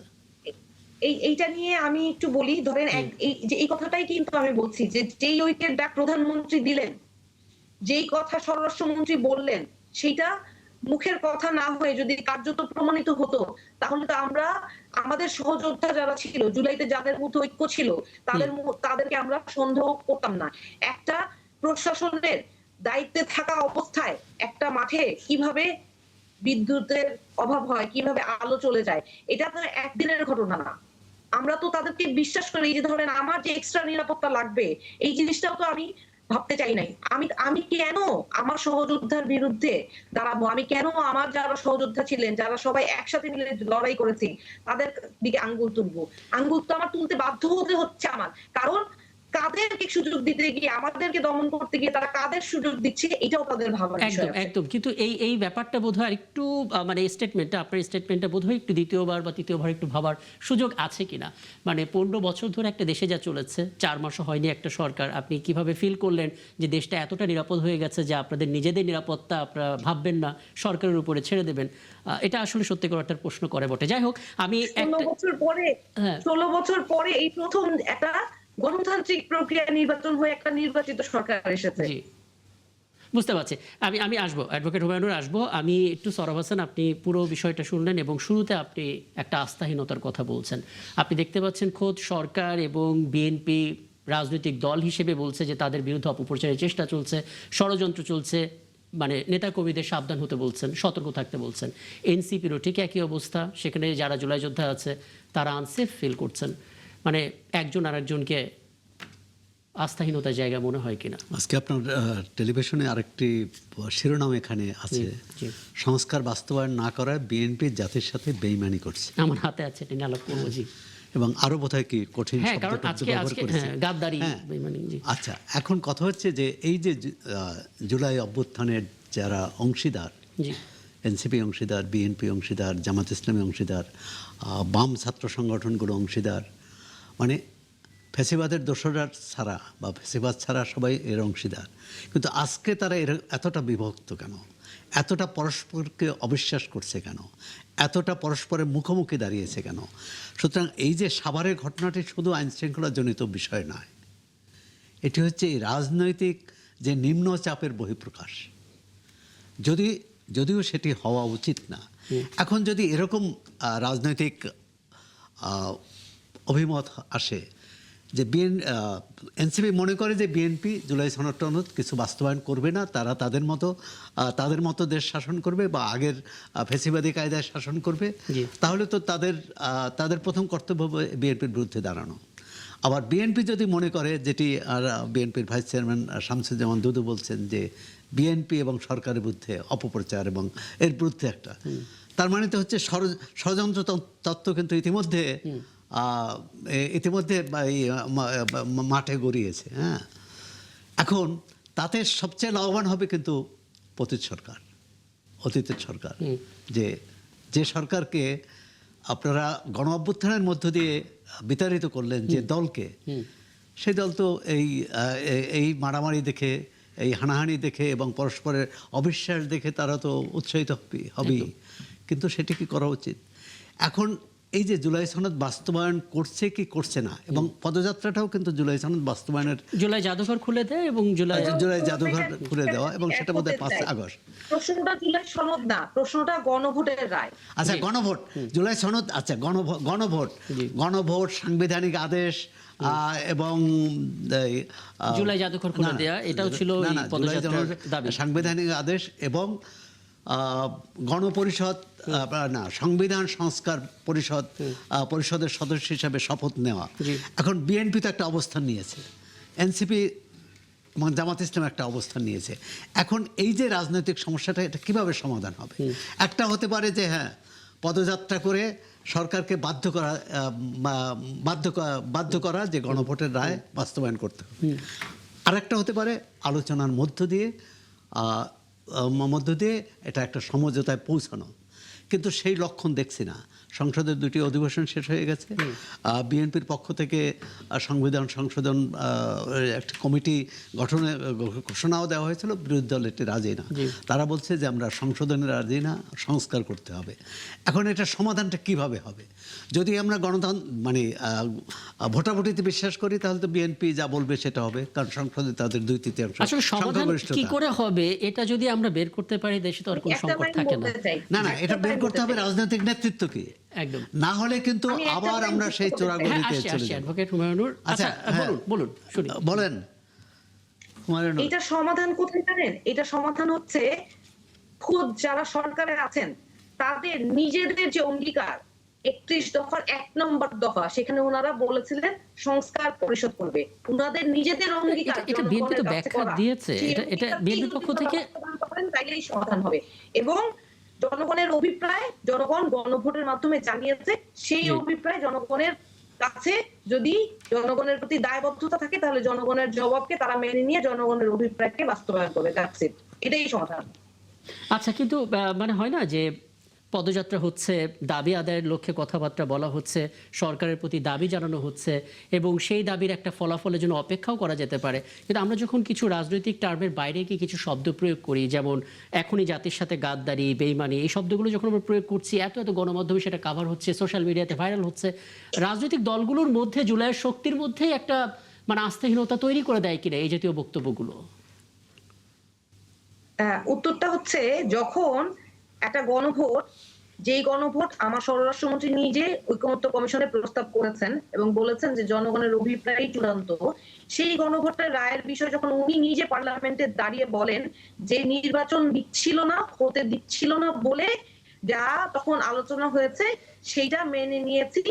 এইটা নিয়ে আমি একটু বলি। ধরেন এই কথাটাই কিন্তু আমি বলছি যে যেই ঐক্যের ডাক প্রধানমন্ত্রী দিলেন, যেই কথা স্বরাষ্ট্রমন্ত্রী বললেন, সেইটা মুখের কথা না হয়ে যদি কার্যত প্রমাণিত হতো, তাহলে তো আমরা আমাদের সহযোদ্ধা যারা ছিল, জুলাইতে যাদের মধ্যে ঐক্য ছিল, তাদেরকে আমরা সন্দেহ করতাম না। একটা প্রশাসনের দায়িত্বে থাকা অবস্থায় একটা মাঠে কিভাবে বিদ্যুতের অভাব হয়, কিভাবে আলো চলে যায়, এটা তো একদিনের ঘটনা না। আমরা তো তাদেরকে বিশ্বাস করি যে ধরেন আমার যে এক্সট্রা নিরাপত্তা লাগবে, এই জিনিসটাও তো আমি ভাবতে চাই নাই। আমি কেন আমার সহযোদ্ধার বিরুদ্ধে দাঁড়াবো? আমি কেন আমার যারা সহযোদ্ধা ছিলেন, যারা সবাই একসাথে মিলে লড়াই করেছি, তাদের দিকে আঙ্গুল তুলবো? আঙ্গুল তো আমার তুলতে বাধ্য হতে হচ্ছে আমার, কারণ কাদেরকে সুযোগ দিতে গিয়ে, আমাদেরকে দমন করতে গিয়ে তারা কাদের সুযোগ দিচ্ছে, এটাও তাদের ভাবার বিষয়। একদম একদম। কিন্তু এই ব্যাপারটা বোধহয় একটু মানে স্টেটমেন্টটা, আপনার স্টেটমেন্টটা বোধহয় একটু দ্বিতীয়বার বা তৃতীয়বার একটু ভাবার সুযোগ আছে কিনা। মানে 15 বছর ধরে একটা দেশে যা চলেছে, 4 মাসও হয়নি একটা সরকার, আপনি কিভাবে ফিল করলেন যে দেশটা এতটা নিরাপদ হয়ে গেছে যে আপনাদের নিজেদের নিরাপত্তা আপনারা ভাববেন না, সরকারের উপরে ছেড়ে দেবেন? এটা আসলে সত্যি করে একটা প্রশ্ন করে বটে। যাই হোক, আমি 16 বছর পরে এই প্রথম একটা গণতান্ত্রিক প্রক্রিয়া নির্বাচন হয়ে একটা নির্বাচিত সরকার এসেছে। জি, বুঝতে পারছি। আমি আসবো, অ্যাডভোকেট হুমায়ুনুর আসবো। আমি একটু সরব হাসান, আপনি পুরো বিষয়টা শুনলেন এবং শুরুতে আপনি একটা আস্থাহীনতার কথা বলছেন। আপনি দেখতে পাচ্ছেন খোদ সরকার এবং বিএনপি রাজনৈতিক দল হিসেবে বলছে যে তাদের বিরুদ্ধে অপপ্রচারের চেষ্টা চলছে, ষড়যন্ত্র চলছে, মানে নেতাকর্মীদের সাবধান হতে বলছেন, সতর্ক থাকতে বলছেন। এনসিপিরও ঠিক একই অবস্থা, সেখানে যারা জুলাই যোদ্ধা আছে তারা আনসেফ ফিল করছেন। মানে একজন আরেকজনকে আস্থাহীনতার জায়গা মনে হয় কিনা? আজকে আপনার টেলিভিশনে আরেকটি শিরোনাম এখানে আছে, সংস্কার বাস্তবায়ন না করায় বিএনপি জাতির সাথে বেইমানি করছে। আমার হাতে আছে, এটা নিয়ে আলাপ করবো। জি, এবং আরো বোধহয় কি কঠিন হ্যাঁ, কারণ শব্দ আজকে ব্যবহার করেছে। গাদ্দারি, হ্যাঁ। বেইমানি। জি, আচ্ছা, এখন কথা হচ্ছে যে এই যে জুলাই অভ্যুত্থানের যারা অংশীদার, জি, এনসিপি অংশীদার, বিএনপি অংশীদার, জামাত ইসলামী অংশীদার, বাম ছাত্র সংগঠনগুলো অংশীদার, মানে ফ্যাসিবাদের দোসররা ছাড়া বা ফ্যাসিবাদ ছাড়া সবাই এর অংশীদার। কিন্তু আজকে তারা এতটা বিভক্ত কেন? এতটা পরস্পরকে অবিশ্বাস করছে কেন? এতটা পরস্পরের মুখোমুখি দাঁড়িয়েছে কেন? সুতরাং এই যে সাভারের ঘটনাটি শুধু আইনশৃঙ্খলাজনিত বিষয় নয়, এটি হচ্ছে এই রাজনৈতিক যে নিম্ন চাপের বহিঃপ্রকাশ। যদিও সেটি হওয়া উচিত না। এখন যদি এরকম রাজনৈতিক অভিমত আসে যে এনসিপি মনে করে যে বিএনপি জুলাই সনদ টনদ কিছু বাস্তবায়ন করবে না, তারা তাদের মতো দেশ শাসন করবে বা আগের ফ্যাসিবাদী কায়দায় শাসন করবে, তাহলে তো তাদের প্রথম কর্তব্য বিএনপির বিরুদ্ধে দাঁড়ানো। আবার বিএনপি যদি মনে করে, যেটি আর বিএনপির ভাইস চেয়ারম্যান শামসুজ্জামান দুদু বলছেন যে বিএনপি এবং সরকারের বিরুদ্ধে অপপ্রচার এবং এর বিরুদ্ধে একটা, তার মানে তো হচ্ছে ষড়যন্ত্র তত্ত্ব কিন্তু ইতিমধ্যে মাঠে গড়িয়েছে। হ্যাঁ, এখন তাতে সবচেয়ে লাভবান হবে কিন্তু পতিত সরকার, অতীতের সরকার, যে সরকারকে আপনারা গণ অভ্যুত্থানের মধ্য দিয়ে বিতাড়িত করলেন যে দলকে, সেই দল তো এই মারামারি দেখে, এই হানাহানি দেখে এবং পরস্পরের অবিশ্বাস দেখে তারা তো উৎসাহিত হবেই, কিন্তু সেটি কি করা উচিত? এখন এই যে জুলাই সনদ বাস্তবায়ন করছে কি করছে না, এবং পদযাত্রাটাও কিন্তু জুলাই সনদ বাস্তবায়নের, জুলাই জাদুঘর খুলে দেয় এবং জুলাই জাদুঘর খুলে দেওয়া, এবং সেটা বোধহয় 5 আগস্ট। প্রশ্নটা জুলাই সনদ না, প্রশ্নটা গণভোটের রায়। আচ্ছা, গণভোট, জুলাই সনদ, আচ্ছা গণভোট, সাংবিধানিক আদেশ এবং জুলাই জাদুঘর খুলে দেয়া, এটাও ছিল পদযাত্রার দাবি। সাংবিধানিক আদেশ এবং গণপরিষদ না, সংবিধান সংস্কার পরিষদের সদস্য হিসাবে শপথ নেওয়া। এখন বিএনপি তো একটা অবস্থান নিয়েছে, এনসিপি এবং জামাত ইসলাম একটা অবস্থান নিয়েছে। এখন এই যে রাজনৈতিক সমস্যাটা, এটা কিভাবে সমাধান হবে? একটা হতে পারে যে হ্যাঁ, পদযাত্রা করে সরকারকে বাধ্য করা যে গণভোটের রায় বাস্তবায়ন করতে হবে। আরেকটা হতে পারে আলোচনার মধ্য দিয়ে এটা একটা সমঝোতায় পৌঁছানো, কিন্তু সেই লক্ষণ দেখছি না। সংসদের 2টি অধিবেশন শেষ হয়ে গেছে, বিএনপির পক্ষ থেকে সংবিধান সংশোধন একটা কমিটি গঠনের ঘোষণাও দেওয়া হয়েছিল, বিরোধী দল এটি রাজি না। তারা বলছে যে আমরা সংশোধনে রাজি না, সংস্কার করতে হবে। এখন এটা সমাধানটা কিভাবে হবে? যদি আমরা মানে ভোটাভুটিতে বিশ্বাস করি, তাহলে তো বিএনপি যা বলবে সেটা হবে, কারণ সংসদে তাদের 2/3 আসলে সমাধান কি করে হবে এটা যদি আমরা বের করতে পারি, দেশে তো আর কোনো সংকট থাকে না। না, এটা বের করতে হবে রাজনৈতিক নেতৃত্ব কি, একদম না হলে কিন্তু আবার আমরা সেই চোরাগলিতে চলে যাব। অ্যাডভোকেট হুমায়ুনুর, আচ্ছা বলুন শুনি, বলেন হুমায়ুনুর। এটা সমাধান কোথায় জানেন? এটা সমাধান হচ্ছে খুদ যারা সরকারে আছেন তাদের নিজেদের যে অঙ্গীকার, 31 দফার 1 নম্বর দফা, সেখানে ওনারা বলেছিলেন সংস্কার পরিষদ করবে। ওনাদের নিজেদের অঙ্গীকার এটা বিএনপি তো ব্যাখ্যা দিয়েছে, এটা বিএনপি পক্ষ থেকে তাইলেই সমাধান হবে। এবং জনগণের অভিপ্রায় জনগণ গণভোটের মাধ্যমে জানিয়েছে, সেই অভিপ্রায় জনগণের কাছে যদি জনগণের প্রতি দায়বদ্ধতা থাকে, তাহলে জনগণের জবাবকে তারা মেনে নিয়ে জনগণের অভিপ্রায়কে বাস্তবায়ন করবে। দ্যাটস ইট, এটাই সমাধান। আচ্ছা, কিন্তু মানে হয় না যে পদযাত্রা হচ্ছে, দাবি আদায়ের লক্ষ্যে কথাবার্তা বলা হচ্ছে, সরকারের প্রতি দাবি জানানো হচ্ছে, এবং সেই দাবির একটা ফলাফলের জন্য অপেক্ষাও করা যেতে পারে। কিন্তু আমরা যখন কিছু রাজনৈতিক টার্মের বাইরে গিয়ে কিছু শব্দ প্রয়োগ করি, যেমন এখনই জাতির সাথে গাদ্দারি, বেইমানি, এই শব্দগুলো যখন আমরা প্রয়োগ করছি, এত গণমাধ্যমে সেটা কাভার হচ্ছে, সোশ্যাল মিডিয়াতে ভাইরাল হচ্ছে, রাজনৈতিক দলগুলোর মধ্যে জুলাইয়ের শক্তির মধ্যেই একটা মানে আস্থাহীনতা তৈরি করে দেয় কিনা এই জাতীয় বক্তব্যগুলো? উত্তরটা হচ্ছে, যখন একটা গণভোট, যেই গণভোট আমার স্বরাষ্ট্রমন্ত্রী নিজে ঐকমত্য কমিশনে প্রস্তাব করেছেন এবং বলেছেন যে জনগণের অভিপ্রায় চূড়ান্ত, সেই গণভোটের রায়ের বিষয় যখন উনি নিজে পার্লামেন্টে দাঁড়িয়ে বলেন যে নির্বাচন হতে দিচ্ছিল না বলে যা তখন আলোচনা হয়েছে, সেইটা মেনে নিয়েছি।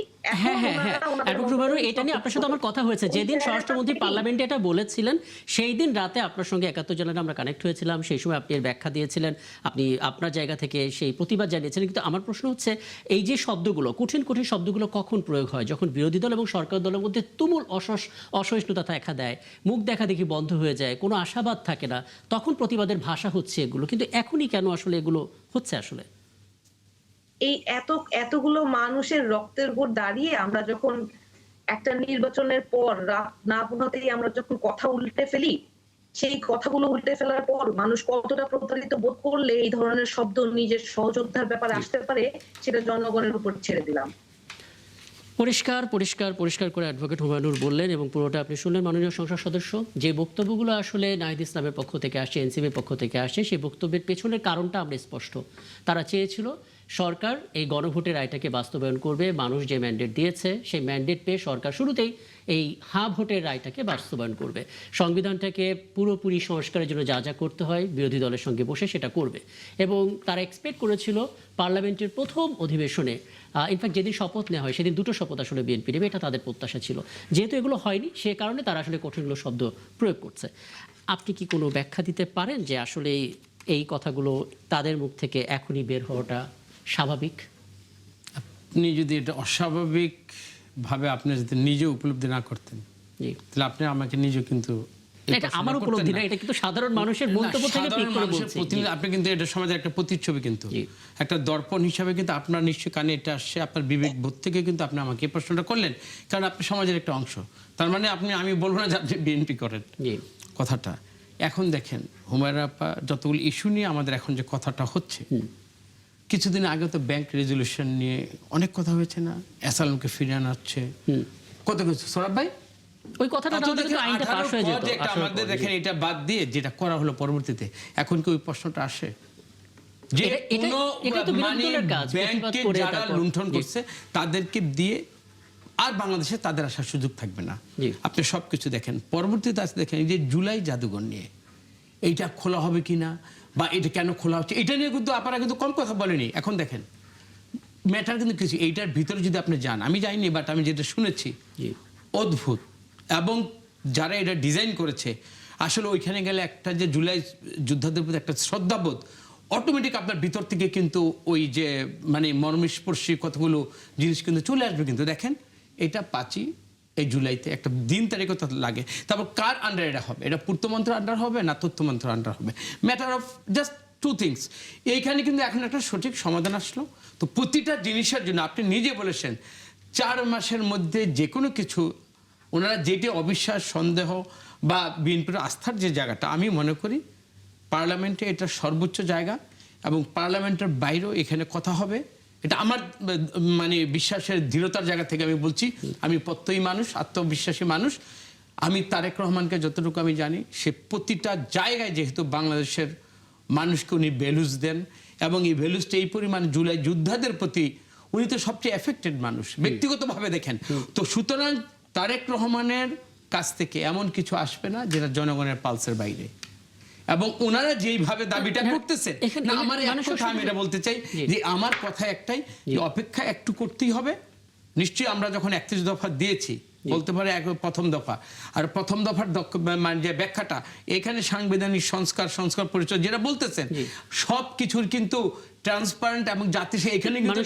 এটা নিয়ে আপনার সাথে আমার কথা হয়েছে, যেদিন স্বরাষ্ট্রমন্ত্রী পার্লামেন্টে এটা বলেছিলেন, সেই দিন রাতে আপনার সঙ্গে 71 জনের আমরা কানেক্ট হয়েছিলাম। সেই সময় আপনি এর ব্যাখ্যা দিয়েছিলেন, আপনি আপনার জায়গা থেকে সেই প্রতিবাদ জানিয়েছিলেন। কিন্তু আমার প্রশ্ন হচ্ছে, এই যে শব্দগুলো, কঠিন কঠিন শব্দগুলো কখন প্রয়োগ হয়? যখন বিরোধী দল এবং সরকার দলের মধ্যে তুমুল অসহিষ্ণুতা দেখা দেয়, মুখ দেখা দেখি বন্ধ হয়ে যায়, কোনো আশাবাদ থাকে না, তখন প্রতিবাদের ভাষা হচ্ছে এগুলো। কিন্তু এখনই কেন আসলে এগুলো হচ্ছে? আসলে এই এতগুলো মানুষের রক্তের উপর দাঁড়িয়ে আমরা যখন একটা নির্বাচনের পর রাত না পোহাতেই আমরা যখন কথা উল্টে ফেলি, সেই কথাগুলো উল্টে ফেলার পর মানুষ কতটা প্রতারিত বোধ করলে এই ধরনের শব্দ নিজের সহযোদ্ধার ব্যাপারে আসতে পারে, সেটা জনগণের উপর ছেড়ে দিলাম। পরিষ্কার করে অ্যাডভোকেট হুমায়ুনুর বললেন, এবং পুরোটা আপনি শুনলেন মাননীয় সংসদ সদস্য। যে বক্তব্যগুলো আসলে নাহিদ ইসলামের পক্ষ থেকে আসে, এনসিপির পক্ষ থেকে আসে, সেই বক্তব্যের পেছনের কারণটা আমরা স্পষ্ট। তারা চেয়েছিল সরকার এই গণভোটের রায়টাকে বাস্তবায়ন করবে। মানুষ যে ম্যান্ডেট দিয়েছে, সেই ম্যান্ডেট পেয়ে সরকার শুরুতেই এই ভোটের রায়টাকে বাস্তবায়ন করবে। সংবিধানটাকে পুরোপুরি সংস্কারের জন্য যা যা করতে হয় বিরোধী দলের সঙ্গে বসে সেটা করবে। এবং তারা এক্সপেক্ট করেছিল পার্লামেন্টের প্রথম অধিবেশনে, ইনফ্যাক্ট যেদিন শপথ নেওয়া হয় সেদিন 2টো শপথ আসলে বিএনপি নেবে, এটা তাদের প্রত্যাশা ছিল। যেহেতু এগুলো হয়নি, সে কারণে তারা আসলে কঠিনগুলো শব্দ প্রয়োগ করছে। আপনি কি কোনো ব্যাখ্যা দিতে পারেন যে আসলে এই কথাগুলো তাদের মুখ থেকে এখনই বের হওয়াটা স্বাভাবিক? আপনি যদি এটা অস্বাভাবিক ভাবে আপনি যদি নিজে উপলব্ধি না করতেন, তাহলে আপনি আমাকে নিজে কিন্তু এটা আমার উপলব্ধি না, এটা কিন্তু সাধারণ মানুষের মন্তব্য থেকে পিক করে বলছি। আপনি কিন্তু এটা সমাজের একটা প্রতিচ্ছবি, কিন্তু একটা দর্পণ হিসাবে কিন্তু আপনার নিশ্চয়ই কানে এটা আসছে, আপনার বিবেক বোধ থেকে কিন্তু আপনি আমাকে এই প্রশ্নটা করলেন, কারণ আপনি সমাজের একটা অংশ। তার মানে আমি বলবো না যে আপনি বিএনপি করেন কথাটা। এখন দেখেন হুমায়রা আপা, যতগুলো ইস্যু নিয়ে আমাদের এখন যে কথাটা হচ্ছে, কিছুদিন আগে তো ব্যাংক রেজলিউশন নিয়ে অনেক কথা হয়েছে না, অ্যাসালামকে ফিরিয়ে আনা হচ্ছে, কত কিছু। সৌরভ ভাই, ওই কথাটা না হলে তো আইনটা পাস হয়ে যেত। আমাদের দেখেন এটা বাদ দিয়ে যেটা করা হলো পরবর্তীতে, এখন কি ওই প্রশ্নটা আসে যে ব্যাংকে যারা লুণ্ঠন করছে তাদেরকে দিয়ে আর বাংলাদেশে তাদের আসার সুযোগ থাকবে না? আপনি সবকিছু দেখেন, পরবর্তীতে আসতে দেখেন এই যে জুলাই জাদুঘর নিয়ে এইটা খোলা হবে কিনা বা এটা কেন খোলা হচ্ছে, এটা নিয়ে কিন্তু আপনারা কিন্তু কম কথা বলেনি। এখন দেখেন ম্যাটার কিন্তু কিছু, এইটার ভিতরে যদি আপনি যান, আমি যাইনি বাট আমি যেটা শুনেছি অদ্ভুত, এবং যারা এটা ডিজাইন করেছে আসলে ওইখানে গেলে একটা যে জুলাই যোদ্ধাদের প্রতি একটা শ্রদ্ধাবোধ অটোমেটিক আপনার ভিতর থেকে কিন্তু ওই যে মর্মস্পর্শী কতগুলো জিনিস কিন্তু চলে আসবে। কিন্তু দেখেন এটা 5ই এই জুলাইতে একটা দিন তারিখ লাগে, তারপর কার আন্ডার এটা হবে, এটা পূর্তমন্ত্র আন্ডার হবে না তথ্যমন্ত্র আন্ডার হবে, ম্যাটার অফ জাস্ট 2 থিংস। এইখানে কিন্তু এখন একটা সঠিক সমাধান আসলো। তো প্রতিটা জিনিসের জন্য আপনি নিজে বলেছেন 4 মাসের মধ্যে যে কোনো কিছু, ওনারা যেটি অবিশ্বাস সন্দেহ বা বিএনপির আস্থার যে জায়গাটা, আমি মনে করি পার্লামেন্টে এটা সর্বোচ্চ জায়গা, এবং পার্লামেন্টের বাইরেও এখানে কথা হবে। এটা আমার বিশ্বাসের দৃঢ়তার জায়গা থেকে আমি বলছি। আমি প্রত্যয়ী মানুষ, আত্মবিশ্বাসী মানুষ। আমি তারেক রহমানকে যতটুকু আমি জানি, সে প্রতিটা জায়গায় যেহেতু বাংলাদেশের মানুষকে উনি ভ্যালুজ দেন, এবং এই ভ্যালুজটা এই পরিমাণ জুলাই যোদ্ধাদের প্রতি, উনি তো সবচেয়ে এফেক্টেড মানুষ ব্যক্তিগতভাবে দেখেন। তো সুতরাং তারেক রহমানের কাছ থেকে এমন কিছু আসবে না যেটা জনগণের পালসের বাইরে, এবং ওনারা যেইভাবে দাবিটা করতেছে না, আমার আমি এটা বলতে চাই যে আমার কথা একটাই, যে অপেক্ষা একটু করতেই হবে। নিশ্চয়ই আমরা যখন 31 দফা দিয়েছি, বলতে পারে প্রথম দফা, আর প্রথম দফার যে ব্যাখ্যাটা এখানে সাংবিধানিক সংস্কার পরিচয় যেটা বলতেছেন সব কিছুর কিন্তু ট্রান্সপারেন্ট এবং জাতি এখানে কিন্তু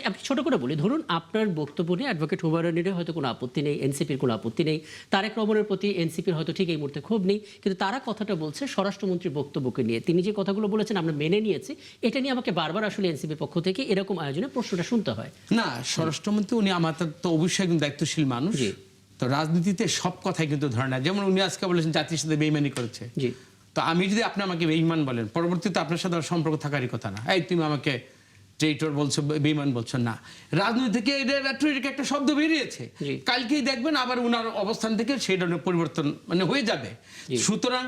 আমি ছোট করে বলি, ধরুন আপনার বক্তব্য নিয়ে অ্যাডভোকেট হুমায়রা নূরের হয়তো কোনো আপত্তি নেই, এনসিপির কোনো আপত্তি নেই, তারেক রহমানের প্রতি এনসিপির হয়তো ঠিক এই মুহূর্তে ক্ষোভ নেই, কিন্তু তারা কথাটা বলছে স্বরাষ্ট্রমন্ত্রীর বক্তব্যকে নিয়ে। তিনি যে কথাগুলো বলেছেন আমরা মেনে নিয়েছি, এটা নিয়ে আমাকে বারবার আসলে এনসিপির পক্ষ থেকে এরকম আয়োজনে প্রশ্নটা শুনতে হয়। না, স্বরাষ্ট্রমন্ত্রী উনি আমাদের তো অবশ্যই একজন দায়িত্বশীল মানুষ, তো রাজনীতিতে সব কথাই কিন্তু ধরে না। যেমন উনি আজকে বলেছেন জাতির সাথে বেইমানি করেছে, তো আমি যদি আপনি আমাকে বেঈমান বলেন, পরবর্তীতে আপনার সাথে সম্পর্ক থাকারই কথা না। এই তুমি আমাকে ট্রেইটর বলছো, বেঈমান বলছো না। রাজনীতি থেকে এটা একটা শব্দ বেরিয়েছে, কালকেই দেখবেন আবার উনার অবস্থান থেকে সেই ধরনের পরিবর্তন হয়ে যাবে। সুতরাং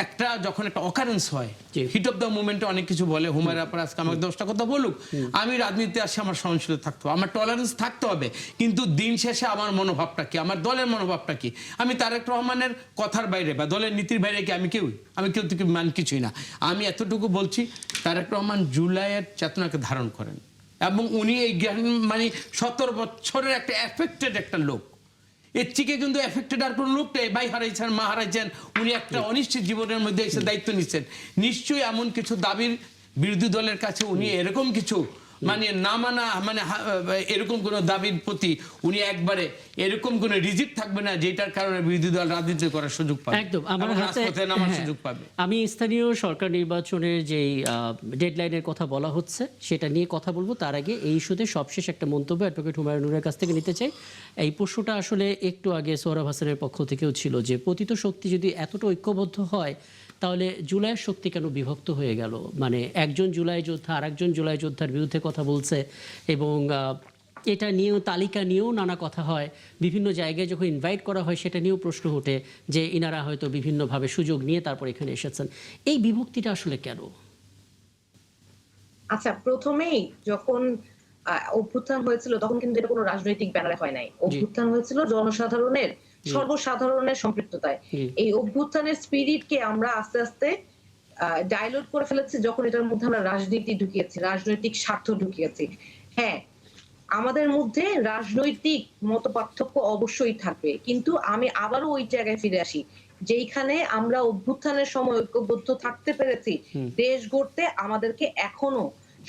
একটা যখন একটা অকারেন্স হয়, হিট অফ দ্য মোমেন্টে অনেক কিছু বলে, হুমায়রা আপা আজকে আমাকে 10টা কথা বলুক, আমি রাজনীতিতে আসি, আমার সহনশীলতা থাকতে হবে, আমার টলারেন্স থাকতে হবে, কিন্তু দিন শেষে আমার মনোভাবটা কি, আমার দলের মনোভাবটা কি। আমি তারেক রহমানের কথার বাইরে বা দলের নীতির বাইরে কি আমি কেউ থেকে কিছুই না। আমি এতটুকু বলছি, তারেক রহমান জুলাইয়ের চেতনাকে ধারণ করেন, এবং উনি এই 17 বছরের একটা এফেক্টেড একটা লোক। এর থেকে কিন্তু এফেক্টেড আর কোনো লোক নেই। ভাই হারাইছেন, মা হারাইছেন, উনি একটা অনিশ্চিত জীবনের মধ্যে এসে দায়িত্ব নিচ্ছেন। নিশ্চয়ই এমন কিছু দাবির বিরোধী দলের কাছে উনি এরকম কিছু না মানা এরকম কোন দাবির প্রতি উনি একবারে এরকম কোন রিজিড থাকবে না যেটার কারণে বিরোধী দল রাজনীতি করার সুযোগ পাবে। একদম আমার হাতে নামার সুযোগ পাবে। আমি স্থানীয় সরকার নির্বাচনের যে ডেডলাইনের কথা বলা হচ্ছে সেটা নিয়ে কথা বলবো, তার আগে এই ইস্যুতে সবশেষ একটা মন্তব্য অ্যাডভোকেট হুমায়রা নূরের কাছ থেকে নিতে চাই। এই প্রশ্নটা আসলে একটু আগে সোহরাব হাসানের পক্ষ থেকেও ছিল যে পতিত শক্তি যদি এতটা ঐক্যবদ্ধ হয় তাহলে জুলাইয়ের শক্তি কেন বিভক্ত হয়ে গেল? একজন জুলাই যোদ্ধা আর একজন জুলাই যোদ্ধার বিরুদ্ধে কথা বলছে, এবং এটা নিয়েও তালিকা নিয়েও নানা কথা হয়, বিভিন্ন জায়গায় যখন ইনভাইট করা হয় সেটা নিয়েও প্রশ্ন ওঠে যে ইনারা হয়তো বিভিন্নভাবে সুযোগ নিয়ে তারপর এখানে এসেছেন। এই বিভক্তিটা আসলে কেন? আচ্ছা, প্রথমেই যখন অভ্যুত্থান হয়েছিল তখন কিন্তু এটা কোনো রাজনৈতিক ব্যানারে হয় নাই। অভ্যুত্থান হয়েছিল জনসাধারণের, সর্বসাধারণের সম্পৃক্ততায়। এই অভ্যুত্থানের স্পিরিটকে আমরা আস্তে আস্তে ডাইলুট করে ফেলেছি যখন এটার মধ্যে আমরা রাজনীতি ঢুকিয়েছি, রাজনৈতিক স্বার্থ ঢুকিয়েছি। হ্যাঁ, আমাদের মধ্যে রাজনৈতিক মতপার্থক্য অবশ্যই থাকবে, কিন্তু আমি আবারও ওই জায়গায় ফিরে আসি যেইখানে আমরা অভ্যুত্থানের সময় ঐক্যবদ্ধ থাকতে পেরেছি। দেশ গড়তে আমাদেরকে এখনো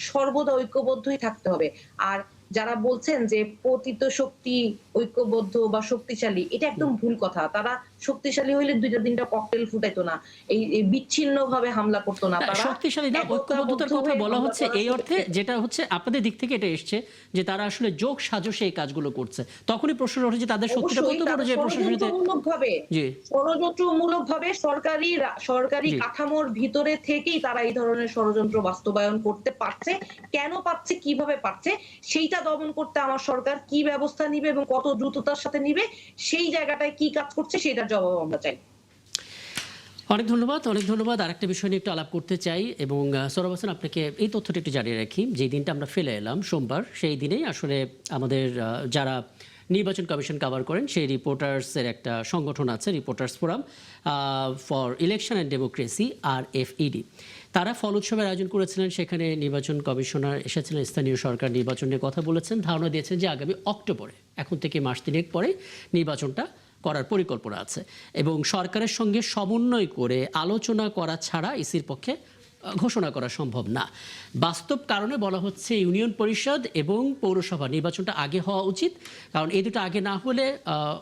সর্বদা ঐক্যবদ্ধই থাকতে হবে। আর যারা বলছেন যে পতিত শক্তি ঐক্যবদ্ধ বা শক্তিশালী, এটা একদম ভুল কথা। তারা শক্তিশালী হইলে 2-3টা ককটেল ফুটাইতো না, এই বিচ্ছিন্ন ভাবে হামলা করতো না। না, তারা শক্তিশালী না, ঐক্যবদ্ধতার কথা বলা হচ্ছে এই অর্থে, যেটা হচ্ছে আপনাদের দিক থেকে এটা এসছে যে তারা আসলে যোগ সাজসে এই কাজগুলো করছে। তখনই প্রশ্ন ওঠে যে তাদের শক্তিটা কত বড়, যে প্রশাসনিক জি ষড়যন্ত্রমূলক ভাবে সরকারি জি। কাঠামোর ভিতরে থেকেই তারা এই ধরনের ষড়যন্ত্র বাস্তবায়ন করতে পারছে। কেন পারছে, কিভাবে পারছে, সেইটা দমন করতে আমার সরকার কি ব্যবস্থা নিবে এবং কত দ্রুততার সাথে নিবে, সেই জায়গাটায় কি কাজ করছে সেটার জবাব আমরা চাই। অনেক ধন্যবাদ, অনেক ধন্যবাদ। আরেকটা বিষয় নিয়ে একটু আলাপ করতে চাই এবং সৌরভ হাসান, আপনাকে এই তথ্যটা একটু জানিয়ে রাখি। যে দিনটা আমরা ফেলে এলাম সোমবার, সেই দিনেই আসলে আমাদের যারা নির্বাচন কমিশন কভার করেন সেই রিপোর্টার্সের একটা সংগঠন আছে, reporters forum for election and democracy, RFED। তারা ফল উৎসবের আয়োজন করেছিলেন। সেখানে নির্বাচন কমিশনার এসেছিলেন, স্থানীয় সরকার নির্বাচন নিয়ে কথা বলেছেন, ধারণা দিয়েছেন যে আগামী অক্টোবরে, এখন থেকে মাস তিনেক পরে নির্বাচনটা করার পরিকল্পনা আছে এবং সরকারের সঙ্গে সমন্বয় করে আলোচনা করা ছাড়া ইসির পক্ষে ঘোষণা করা সম্ভব না। বাস্তব কারণে বলা হচ্ছে ইউনিয়ন পরিষদ এবং পৌরসভা নির্বাচনটা আগে হওয়া উচিত, কারণ এই দুটো আগে না হলে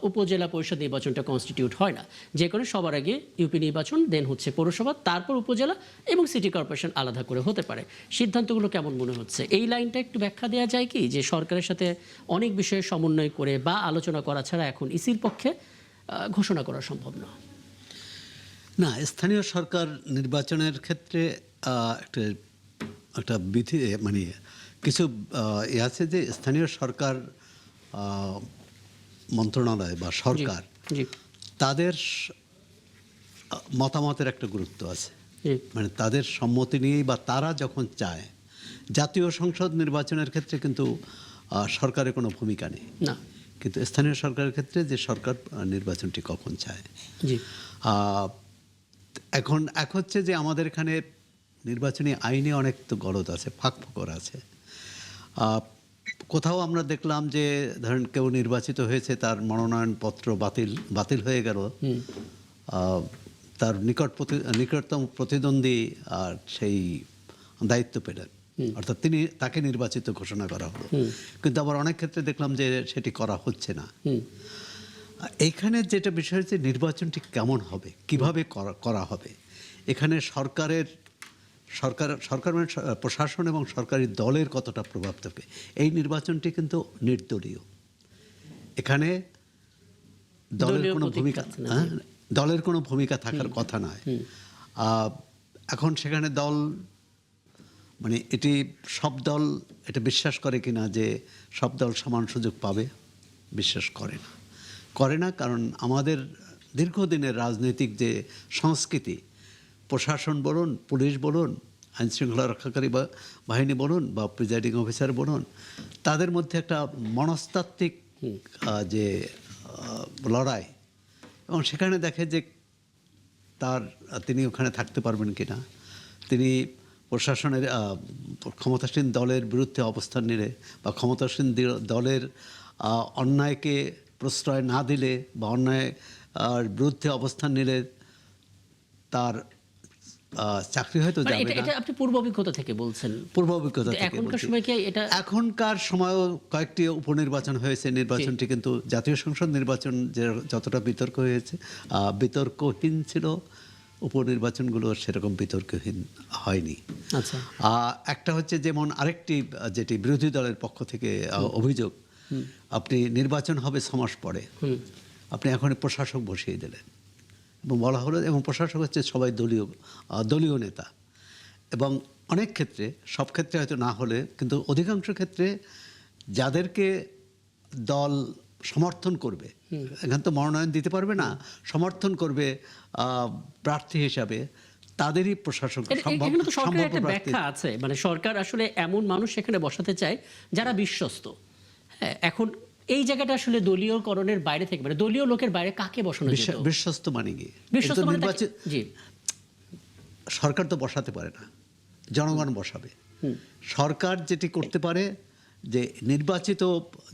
উপজেলা পরিষদ নির্বাচনটা কনস্টিটিউট হয় না। যে কারণে সবার আগে ইউপি নির্বাচন, দেন হচ্ছে পৌরসভা, তারপর উপজেলা এবং সিটি কর্পোরেশন আলাদা করে হতে পারে। সিদ্ধান্তগুলো কেমন মনে হচ্ছে? এই লাইনটা একটু ব্যাখ্যা দেওয়া যায় কি, যে সরকারের সাথে অনেক বিষয়ে সমন্বয় করে বা আলোচনা করা ছাড়া এখন ইসির পক্ষে ঘোষণা করা সম্ভব না? না, স্থানীয় সরকার নির্বাচনের ক্ষেত্রে একটা বিধি, মানে কিছু আছে যে স্থানীয় সরকার মন্ত্রণালয় বা সরকার, জি তাদের মতামতের একটা গুরুত্ব আছে। জি মানে তাদের সম্মতি নিয়েই বা তারা যখন চায়, জাতীয় সংসদ নির্বাচনের ক্ষেত্রে কিন্তু সরকারের কোনো ভূমিকা নেই না, কিন্তু স্থানীয় সরকারের ক্ষেত্রে যে সরকার নির্বাচনটি কখন চায়। জি এখন এক হচ্ছে যে আমাদের এখানে নির্বাচনী আইনে অনেক তো গলদ আছে, ফাঁকফোকর আছে। কোথাও আমরা দেখলাম যে ধরেন কেউ নির্বাচিত হয়েছে, তার মনোনয়নপত্র বাতিল হয়ে গেল, তার নিকটতম প্রতিদ্বন্দ্বী আর সেই দায়িত্ব পেলেন, অর্থাৎ তাকে নির্বাচিত ঘোষণা করা হলো। কিন্তু আবার অনেক ক্ষেত্রে দেখলাম যে সেটি করা হচ্ছে না। এইখানে যেটা বিষয় হচ্ছে নির্বাচনটি কেমন হবে, কিভাবে করা হবে। এখানে সরকার মানে প্রশাসন এবং সরকারি দলের কতটা প্রভাব থাকবে। এই নির্বাচনটি কিন্তু নির্দলীয়, এখানে দলের কোনো ভূমিকা থাকার কথা নয়। এখন সেখানে দল, মানে এটি সব দল এটা বিশ্বাস করে কিনা যে সব দল সমান সুযোগ পাবে, বিশ্বাস করে না। কারণ আমাদের দীর্ঘদিনের রাজনৈতিক যে সংস্কৃতি, প্রশাসন বলুন, পুলিশ বলুন, আইনশৃঙ্খলা রক্ষাকারী বাহিনী বলুন বা প্রিজাইডিং অফিসার বলুন, তাদের মধ্যে একটা মনস্তাত্ত্বিক যে লড়াই, এবং সেখানে দেখে যে তিনি ওখানে থাকতে পারবেন কিনা, তিনি প্রশাসনের ক্ষমতাসীন দলের বিরুদ্ধে অবস্থান নিলে বা ক্ষমতাসীন দলের অন্যায়কে প্রশ্রয় না দিলে বা অন্যায় বিরুদ্ধে অবস্থান নিলে তার চাকরি হয়তো যাবে না। এটা আপনি পূর্ব অভিজ্ঞতা থেকে বলছেন? পূর্ব অভিজ্ঞতা থেকে এখনকার সময় কি এটা? এখনকার সময়ও কয়েকটি উপনির্বাচন হয়েছে, নির্বাচনটি কিন্তু জাতীয় সংসদ নির্বাচন যে যতটা বিতর্ক হয়েছে, বিতর্কহীন ছিল, উপনির্বাচনগুলো সেরকম বিতর্কহীন হয়নি। আচ্ছা, একটা হচ্ছে যেমন আরেকটি যেটি বিরোধী দলের পক্ষ থেকে অভিযোগ, আপনি নির্বাচন হবে 6 মাস পরে, আপনি এখন প্রশাসক বসিয়ে দিলেন এবং বলা হলো, এবং প্রশাসক হচ্ছে সবাই দলীয় নেতা, এবং অনেক ক্ষেত্রে, সব ক্ষেত্রে হয়তো না হলে কিন্তু অধিকাংশ ক্ষেত্রে যাদেরকে দল সমর্থন করবে, এখানে তো মনোনয়ন দিতে পারবে না, সমর্থন করবে প্রার্থী হিসাবে, তাদেরই প্রশাসক এখানে তো সরকারের একটা ব্যাখ্যা আছে, মানে সরকার আসলে এমন মানুষ সেখানে বসাতে চায় যারা বিশ্বস্ত। হ্যাঁ, এখন এই জায়গাটা আসলে দলীয়করণের বাইরে থেকে, মানে দলীয় লোকের বাইরে কাকে বসানো যেত? বিশ্বস্ত মানে কি? বিশ্বস্ত মানে জি, সরকার তো বসাতে পারে না, জনগণ বসাবে। সরকার যেটি করতে পারে যে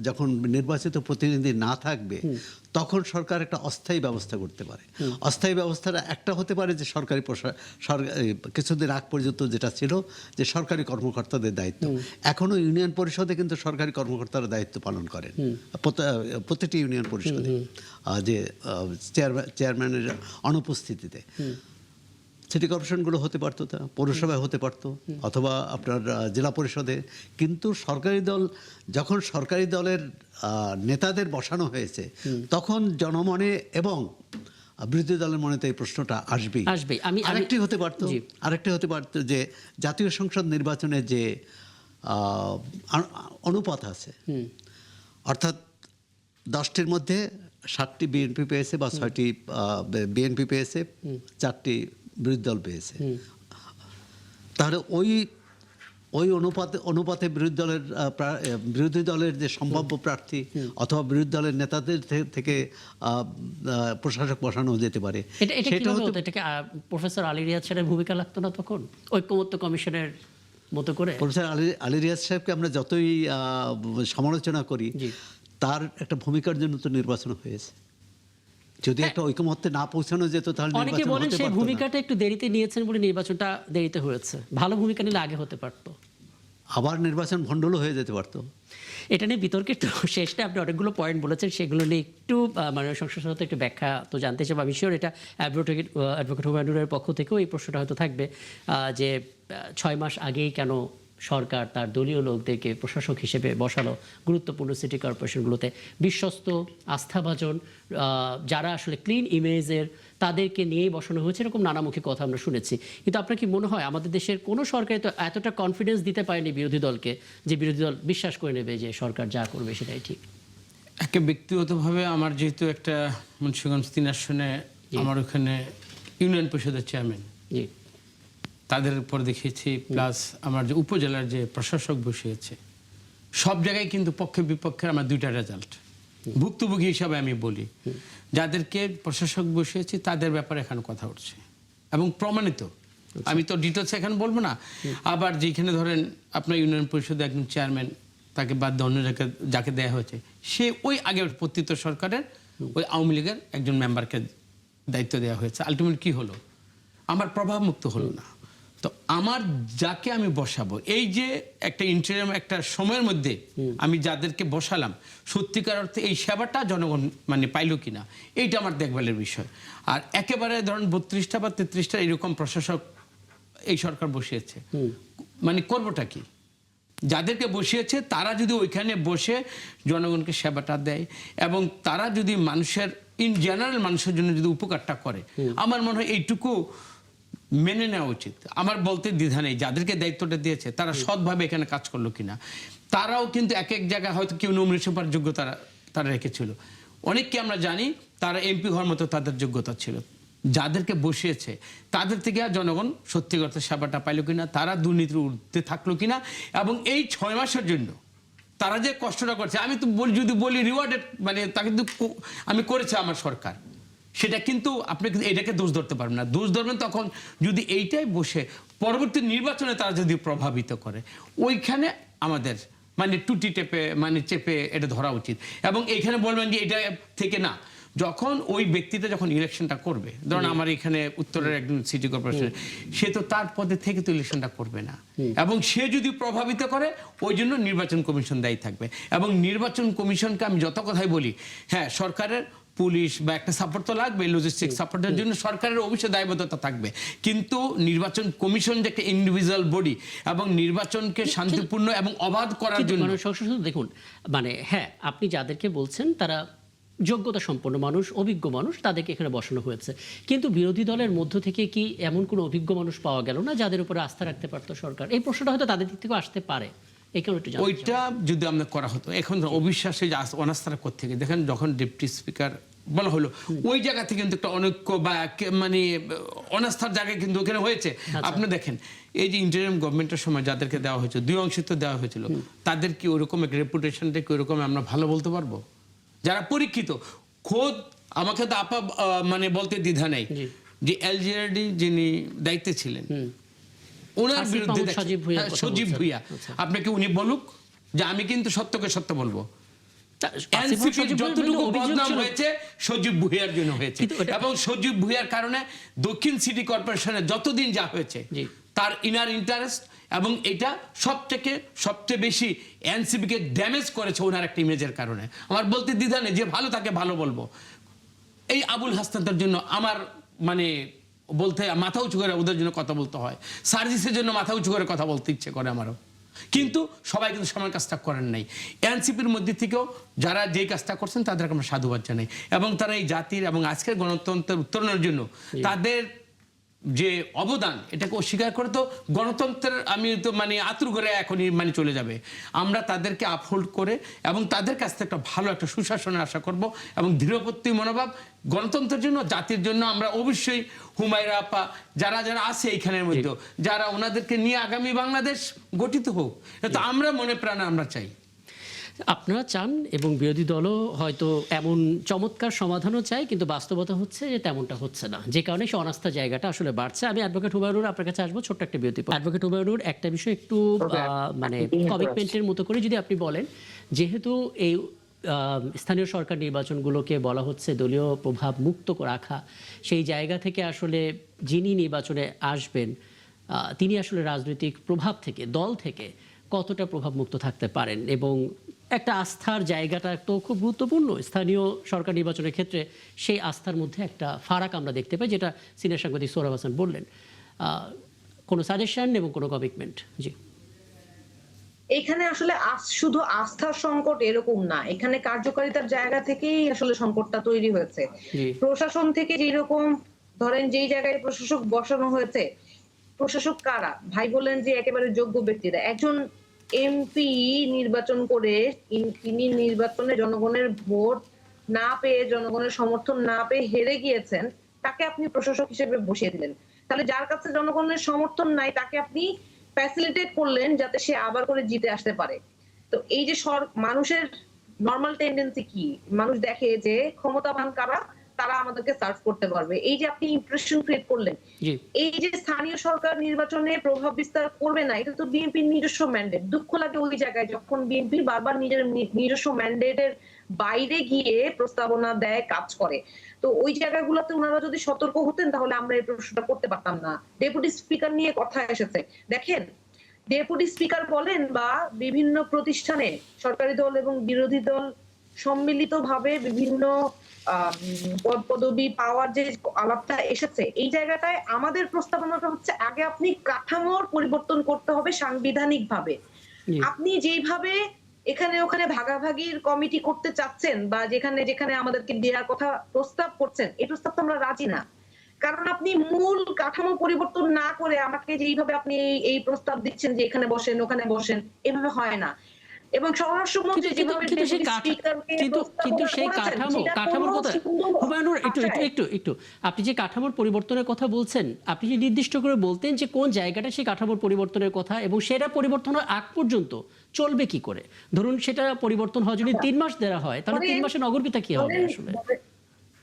যখন নির্বাচিত প্রতিনিধি না থাকবে তখন সরকার একটা অস্থায়ী ব্যবস্থা করতে পারে। অস্থায়ী ব্যবস্থাটা একটা হতে পারে যে কিছুদিন আগ পর্যন্ত যেটা ছিল যে সরকারি কর্মকর্তাদের দায়িত্ব, এখনো ইউনিয়ন পরিষদে কিন্তু সরকারি কর্মকর্তারা দায়িত্ব পালন করেন প্রতিটি ইউনিয়ন পরিষদে, যে চেয়ারম্যানের অনুপস্থিতিতে। সিটি কর্পোরেশনগুলো হতে পারতো, পৌরসভায় হতে পারতো, অথবা আপনার জেলা পরিষদে। কিন্তু যখন সরকারি দলের নেতাদের বসানো হয়েছে তখন জনমনে এবং বিরোধী দলের মনে তো এই প্রশ্নটা আসবেই। আরেকটি হতে পারতো যে জাতীয় সংসদ নির্বাচনে যে অনুপাত আছে, অর্থাৎ 10টির মধ্যে 7টি বিএনপি পেয়েছে বা 6টি বিএনপি পেয়েছে, 4টি বিরোধী দল পেয়েছে। তাহলে ওই অনুপাতে বিরোধী দলের যে সম্ভাব্য প্রার্থী অথবা বিরোধী দলের নেতাদের থেকে প্রশাসক বসানো যেতে পারে। এটাকে প্রফেসর আলী রিয়াজ সাহেবের ভূমিকা লাগতো না তখন ঐকমত্য কমিশনের মতো করে? প্রফেসর আলী রিয়াজ সাহেবকে আমরা যতই সমালোচনা করি, তার একটা ভূমিকার জন্য তো নির্বাচন হয়েছে। যদি একটা ঐকমত্যে না পৌঁছানো যেত তাহলে অনেকে বলেন সেই ভূমিকাটা একটু দেরিতে নিয়েছেন বলে নির্বাচনটা দেরিতে হয়েছে, ভালো ভূমিকা নিলে আগে হতে পারতো, আবার নির্বাচন ভণ্ডুলও হয়ে যেতে পারতো। এটা নিয়ে বিতর্কে একটু শেষটা আপনি অনেকগুলো পয়েন্ট বলেছেন, সেগুলো নিয়ে একটু মাননীয় সংসদ সদস্য একটু ব্যাখ্যা তো জানতে চাই। আমি শিওর এটা অ্যাডভোকেট হুমায়ুনের পক্ষ থেকেও এই প্রশ্নটা হয়তো থাকবে যে 6 মাস আগেই কেন সরকার তার দলীয় লোকদেরকে প্রশাসক হিসেবে বসালো গুরুত্বপূর্ণ সিটি কর্পোরেশনগুলোতে, বিশ্বস্ত আস্থাভাজন যারা আসলে ক্লিন ইমেজের তাদেরকে নিয়েই বসানো হয়েছে, এরকম নানামুখী কথা আমরা শুনেছি। কিন্তু আপনার কি মনে হয় আমাদের দেশের কোনো সরকারই তো এতটা কনফিডেন্স দিতে পারেনি বিরোধী দলকে যে বিরোধী দল বিশ্বাস করে নেবে যে সরকার যা করবে সেটাই ঠিক? একে ব্যক্তিগতভাবে আমার যেহেতু একটা মুন্সিগঞ্জ 3 আসনে আমার ওখানে ইউনিয়ন পরিষদের চেয়ারম্যান, তাদের উপর দেখেছি, প্লাস আমার যে উপজেলার যে প্রশাসক বসিয়েছে, সব জায়গায় কিন্তু পক্ষে বিপক্ষের আমার 2টা রেজাল্ট। ভুক্তভোগী হিসাবে আমি বলি, যাদেরকে প্রশাসক বসিয়েছি তাদের ব্যাপারে এখন কথা উঠছে এবং প্রমাণিত। আমি তো ডিটেলস এখন বলবো না। আবার যেখানে ধরেন আপনার ইউনিয়ন পরিষদে একজন চেয়ারম্যান, তাকে বাদ দিয়ে অন্য যাকে দেওয়া হয়েছে, সে ওই আগের পতিত সরকারের ওই আওয়ামী লীগের একজন মেম্বারকে দায়িত্ব দেওয়া হয়েছে। আলটিমেট কি হলো? আমার প্রভাব মুক্ত হলো না। তো আমার যাকে আমি বসাবো, এই যে একটা ইন্টারিয়াম একটা সময়ের মধ্যে আমি যাদেরকে বসালাম, সত্যিকার অর্থে এই সেবাটা জনগণ মানে পাইলো কিনা, এইটা আমার দেখভালের বিষয়। আর একেবারে ধরেন 32টা বা 33টা এরকম প্রশাসক এই সরকার বসিয়েছে, মানে করবোটা কি? যাদেরকে বসিয়েছে তারা যদি ওইখানে বসে জনগণকে সেবাটা দেয় এবং তারা যদি মানুষের ইন জেনারেল মানুষের জন্য যদি উপকারটা করে, আমার মনে হয় এইটুকু মেনে নেওয়া উচিত। আমার বলতে দ্বিধা নেই, যাদেরকে দায়িত্বটা দিয়েছে তারা সৎভাবে এখানে কাজ করলো কিনা। তারাও কিন্তু এক এক জায়গায় হয়তো কেউ নমিনেশন পাওয়ার যোগ্যতা তারা রেখেছিল, অনেককে আমরা জানি তারা এমপি হওয়ার মতো তাদের যোগ্যতা ছিল। যাদেরকে বসিয়েছে তাদের থেকে জনগণ সত্যিকার সেবাটা পাইলো কিনা, তারা দুর্নীতির ঊর্ধ্বে থাকলো কিনা, এবং এই 6 মাসের জন্য তারা যে কষ্টটা করছে, আমি তো যদি বলি রিওয়ার্ডেড, মানে তা কিন্তু আমি করেছে আমার সরকার, সেটা কিন্তু আপনি এটাকে দোষ ধরতে পারবেন না। দোষ ধরবেন তখন যদি এইটাই বসে পরবর্তী নির্বাচনে তারা যদি প্রভাবিত করে, ওইখানে আমাদের মানে টুটি চেপে এটা ধরা উচিত। এবং এইখানে বলবেন যে এটা থেকে না, যখন ওই ব্যক্তিটা যখন ইলেকশনটা করবে, ধরুন আমার এখানে উত্তরের একজন সিটি কর্পোরেশন, সে তো তার পদে থেকে তো ইলেকশনটা করবে না, এবং সে যদি প্রভাবিত করে ওই জন্য নির্বাচন কমিশন দায়ী থাকবে। এবং নির্বাচন কমিশনকে আমি যত কথাই বলি, হ্যাঁ সরকারের পুলিশ বা একটা সাপোর্ট তো লাগবে, লজিস্টিক সাপোর্টের জন্য সরকারের অবশ্যই দায়বদ্ধতা থাকবে, কিন্তু নির্বাচন কমিশন যে একটা ইন্ডিভিজুয়াল বডি এবং নির্বাচনকে শান্তিপূর্ণ এবং অবাধ করার জন্য দেখুন, মানে হ্যাঁ আপনি যাদেরকে বলছেন তারা যোগ্যতা সম্পন্ন মানুষ, অভিজ্ঞ মানুষ, তাদেরকে এখানে বসানো হয়েছে। কিন্তু বিরোধী দলের মধ্য থেকে কি এমন কোনো অভিজ্ঞ মানুষ পাওয়া গেল না যাদের উপরে আস্থা রাখতে পারতো সরকার? এই প্রশ্নটা হয়তো তাদের দিক থেকে আসতে পারে। ওইটা যদি আমরা করা হতো, এখন অবিশ্বাসে অনাস্থার কোথা থেকে দেখেন, যখন ডেপুটি স্পিকার বলা হলো, ওই জায়গা থেকে কিন্তু একটা অনৈক্য বা মানে অনাস্থার জায়গায় কিন্তু ওখানে হয়েছে। আপনি দেখেন এই যে ইন্টারিম গভর্নমেন্টের সময় যাদেরকে দেওয়া হয়েছিল, 2 অংশে তো দেওয়া হয়েছিল, তাদের কি ওরকম একটা রেপুটেশনটা কি ওরকম আমরা ভালো বলতে পারবো? যারা পরীক্ষিত, খোদ আমাকে তো আপা মানে বলতে দ্বিধা নেই যে এলজিআরডি যিনি দায়িত্বে ছিলেন, ওনার বিরুদ্ধে সজীব ভুইয়া, আপনাকে উনি বলুক যে আমি কিন্তু সত্যকে সত্য বলবো। আসিফ এনসিপির সজীব ভাইয়ের যতটুকু বিরুদ্ধে অভিযোগ বদনাম ছিল। হয়েছে সজীব ভুঁইয়ার জন্য হয়েছে, কিন্তু এটা- এবং সজীব ভুঁইয়ার কারণে দক্ষিণ সিটি কর্পোরেশনে যতদিন যা হয়েছে জি। তার ইনার ইন্টারেস্ট, এবং এটা সবচেয়ে বেশি এনসিপিকে ড্যামেজ করেছে ওনার একটা ইমেজের কারণে। আমার বলতে দ্বিধা নেই, যে ভালো তাকে ভালো বলবো। এই আবুল হাসনাতের জন্য আমার মানে বলতে মাথা উঁচু করে ওদের জন্য কথা বলতে হয়, সার্জিসের জন্য মাথা উঁচু করে কথা বলতে ইচ্ছে করে আমারও, কিন্তু সবাই কিন্তু সমান কাজটা করেন নাই। এনসিপির মধ্যে থেকেও যারা যেই কাজটা করছেন তাদেরকে আমরা সাধুবাদ জানাই, এবং তারা এই জাতির এবং আজকের গণতন্ত্রের উত্তরণের জন্য তাদের যে অবদান, এটাকে অস্বীকার করে তো গণতন্ত্রের আমি তো মানে আতুর করে এখনই মানে চলে যাবে। আমরা তাদেরকে আপহোল্ড করে এবং তাদের কাছ থেকে একটা ভালো একটা সুশাসনের আশা করব, এবং দৃঢ়প্রত্যয়ী মনোভাব গণতন্ত্রের জন্য, জাতির জন্য আমরা অবশ্যই হুমায়রা আপা যারা যারা আছে এইখানের মধ্যে, যারা ওনাদেরকে নিয়ে আগামী বাংলাদেশ গঠিত হোক, এটা আমরা মনে প্রাণে আমরা চাই। আপনারা চান এবং বিরোধী দলও হয়তো এমন চমৎকার সমাধানও চায়, কিন্তু বাস্তবতা হচ্ছে যে তেমনটা হচ্ছে না, যে কারণে সে অনাস্থা জায়গাটা আসলে বাড়ছে। আমি অ্যাডভোকেট হুমায়ুনুর আপনার কাছে আসবো, ছোট্ট একটা বিরতি। অ্যাডভোকেট হুমায়ুনুর, একটা বিষয় একটু মানে কমিটমেন্টের মতো করে যদি আপনি বলেন, যেহেতু এই স্থানীয় সরকার নির্বাচনগুলোকে বলা হচ্ছে দলীয় প্রভাব মুক্ত রাখা, সেই জায়গা থেকে আসলে যিনি নির্বাচনে আসবেন তিনি আসলে রাজনৈতিক প্রভাব থেকে, দল থেকে কতটা প্রভাব মুক্ত থাকতে পারেন, এবং একটা আস্থার জায়গাটা তো খুব গুরুত্বপূর্ণ স্থানীয় সরকার নির্বাচনের ক্ষেত্রে। সেই আস্থার মধ্যে একটা ফারাক আমরা দেখতে পাই, যেটা সিনিয়র সাংবাদিক সোহরাব হাসান বললেন। কোনো সাজেশন এবং কোনো কমিটমেন্ট? জি। এখানে আসলে শুধু আস্থার সংকট এরকম না, এখানে কার্যকারিতার জায়গা থেকেই আসলে সংকটটা তৈরি হয়েছে। জি। প্রশাসন থেকে যেরকম ধরেন যেই জায়গায় প্রশাসক বসানো হয়েছে, প্রশাসক কারা? ভাই বললেন যে একেবারে যোগ্য ব্যক্তিরা। একজন এমপি নির্বাচন করে তিনি নির্বাচনে জনগণের ভোট না পেয়ে, জনগণের সমর্থন না পেয়ে হেরে গিয়েছেন, তাকে আপনি প্রশাসক হিসেবে বসিয়ে দিলেন। তাহলে যার কাছে জনগণের সমর্থন নাই তাকে আপনি ফ্যাসিলিটেট করলেন যাতে সে আবার করে জিতে আসতে পারে। তো এই যে মানুষের নরমাল টেন্ডেন্সি কি, মানুষ দেখে যে ক্ষমতাবান কারা, তারা আমাদেরকে সার্ভ করতে পারবে। এই যে আপনি ইমপ্রেশন ক্রিয়েট করলেন, এই যে স্থানীয় সরকার নির্বাচনে প্রভাব বিস্তার করবে না, এটা তো বিএনপির নিজস্ব ম্যান্ডেট। দুঃখ লাগে ওই জায়গায় যখন বিএনপি বারবার নিজের নিজস্ব ম্যান্ডেটের বাইরে গিয়ে প্রস্তাবনা দেয়, কাজ করে। তো ওই জায়গাগুলোতে ওনারা যদি সতর্ক হতেন তাহলে আমরা এই প্রশ্নটা করতে পারতাম না। ডেপুটি স্পিকার নিয়ে কথা এসেছে, দেখেন ডেপুটি স্পিকার বলেন বা বিভিন্ন প্রতিষ্ঠানে সরকারি দল এবং বিরোধী দল সম্মিলিতভাবে বিভিন্ন পদ পদবি পাওয়ার যে আলাপটা এসেছে, এই জায়গাটায় আমাদের প্রস্তাবনাটা হচ্ছে আগে আপনি কাঠামোর পরিবর্তন করতে হবে সাংবিধানিক ভাবে। আপনি যেইভাবে এখানে ওখানে ভাগাভাগির কমিটি করতে চাচ্ছেন বা যেখানে যেখানে আমাদেরকে দেওয়ার কথা প্রস্তাব করছেন, এই প্রস্তাব তো আমরা রাজি না। কারণ আপনি মূল কাঠামো পরিবর্তন না করে আমাকে যেইভাবে আপনি এই প্রস্তাব দিচ্ছেন যে এখানে বসেন ওখানে বসেন, এভাবে হয় না। এবং স্বরাষ্ট্রমন্ত্রী যেভাবে কিন্তু সেই কাঠামোর কথা হুমায়ুনুর, একটু আপনি যে কাঠামোর পরিবর্তনের কথা বলছেন, আপনি যে নির্দিষ্ট করে বলতেন যে কোন জায়গাটা সেই কাঠামোর পরিবর্তনের কথা, এবং সেটা পরিবর্তনের আগ পর্যন্ত চলবে কি করে? ধরুন সেটা পরিবর্তন হওয়া যদি 3 মাস দেওয়া হয়, তাহলে 3 মাসের নগরপিতা কি হবে আসলে?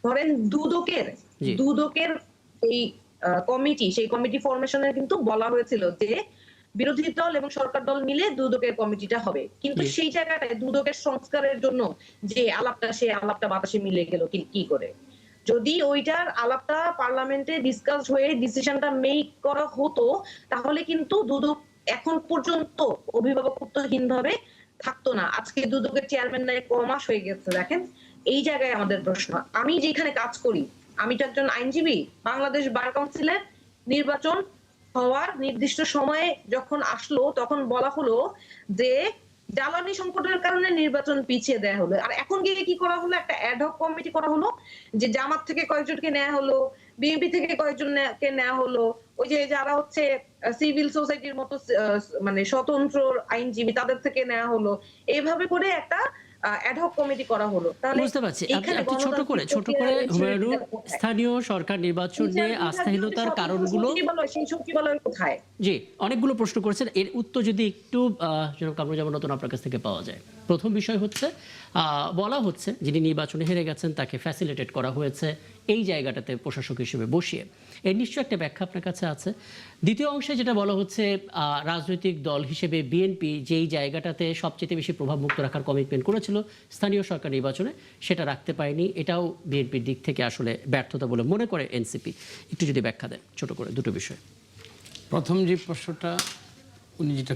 ধরেন দুদকের এই কমিটি, সেই কমিটি ফরমেশনের কিন্তু বলা হয়েছিল যে বিরোধী দল এবং সরকার দল মিলে দুদকের কমিটিটা হবে, কিন্তু সেই জায়গাটায় দুদকের সংস্কারের জন্য যে আলাপটা, সেই আলাপটা বাতাসে মিলে গেল কি করে? যদি ওইটার আলাপটা পার্লামেন্টে ডিসকাস হয়ে ডিসিশনটা মেক করা হতো, তাহলে কিন্তু দুদক এখন পর্যন্ত অভিভাবকত্বহীন ভাবে থাকতো না। আজকে দুদকের চেয়ারম্যান নাই, কমাস হয়ে গেছে। দেখেন এই জায়গায় আমাদের প্রশ্ন। আমি যেখানে কাজ করি, আমি তো একজন আইনজীবী। বাংলাদেশ বার কাউন্সিলের নির্বাচন হওয়ার নির্দিষ্ট সময়ে যখন আসলো, তখন বলা হলো যে জ্বালানি সংকটের কারণে নির্বাচন পিছিয়ে দেওয়া হলো। আর এখন গিয়ে কি করা হলো, একটা অ্যাডহক কমিটি করা হলো, যে জামাত থেকে কয়েকজনকে নেওয়া হলো, বিএনপি থেকে কয়েকজনকে নেওয়া হলো, ওই যে যারা হচ্ছে সিভিল সোসাইটির মতো মানে স্বতন্ত্র আইনজীবী তাদের থেকে নেওয়া হলো। এইভাবে করে একটা অ্যাডহক কমিটি করা হলো। তাহলে বুঝতে পারছি আপনি ছোট করে হুমায়ুনুর, স্থানীয় সরকার নির্বাচনে আস্থাহীনতার কারণগুলো, সেই সচিবালয় কোথায়? জি, অনেকগুলো প্রশ্ন করেছেন, এর উত্তর যদি একটু জনাব কামরুজ্জামান নতুন আপনার কাছ থেকে পাওয়া যায়। প্রথম বিষয় হচ্ছে বলা হচ্ছে যিনি নির্বাচনে হেরে গেছেন তাকে ফ্যাসিলিটেট করা হয়েছে, এই জায়গাটাতে প্রশাসক হিসেবে বসিয়ে। এর নিশ্চয় একটা ব্যাখ্যা আপনার কাছে আছে। দ্বিতীয় অংশে যেটা বলা হচ্ছে, রাজনৈতিক দল হিসেবে বিএনপি যেই জায়গাটাতে সবচেয়ে বেশি প্রভাবমুক্ত রাখার কমিটমেন্ট করেছিল স্থানীয় সরকার নির্বাচনে, সেটা রাখতে পারেনি। এটাও বিএনপির দিক থেকে আসলে ব্যর্থতা বলে মনে করে এনসিপি। একটু যদি ব্যাখ্যা দেন ছোট করে দুটো বিষয়। প্রথম যে প্রশ্নটা উনি যেটা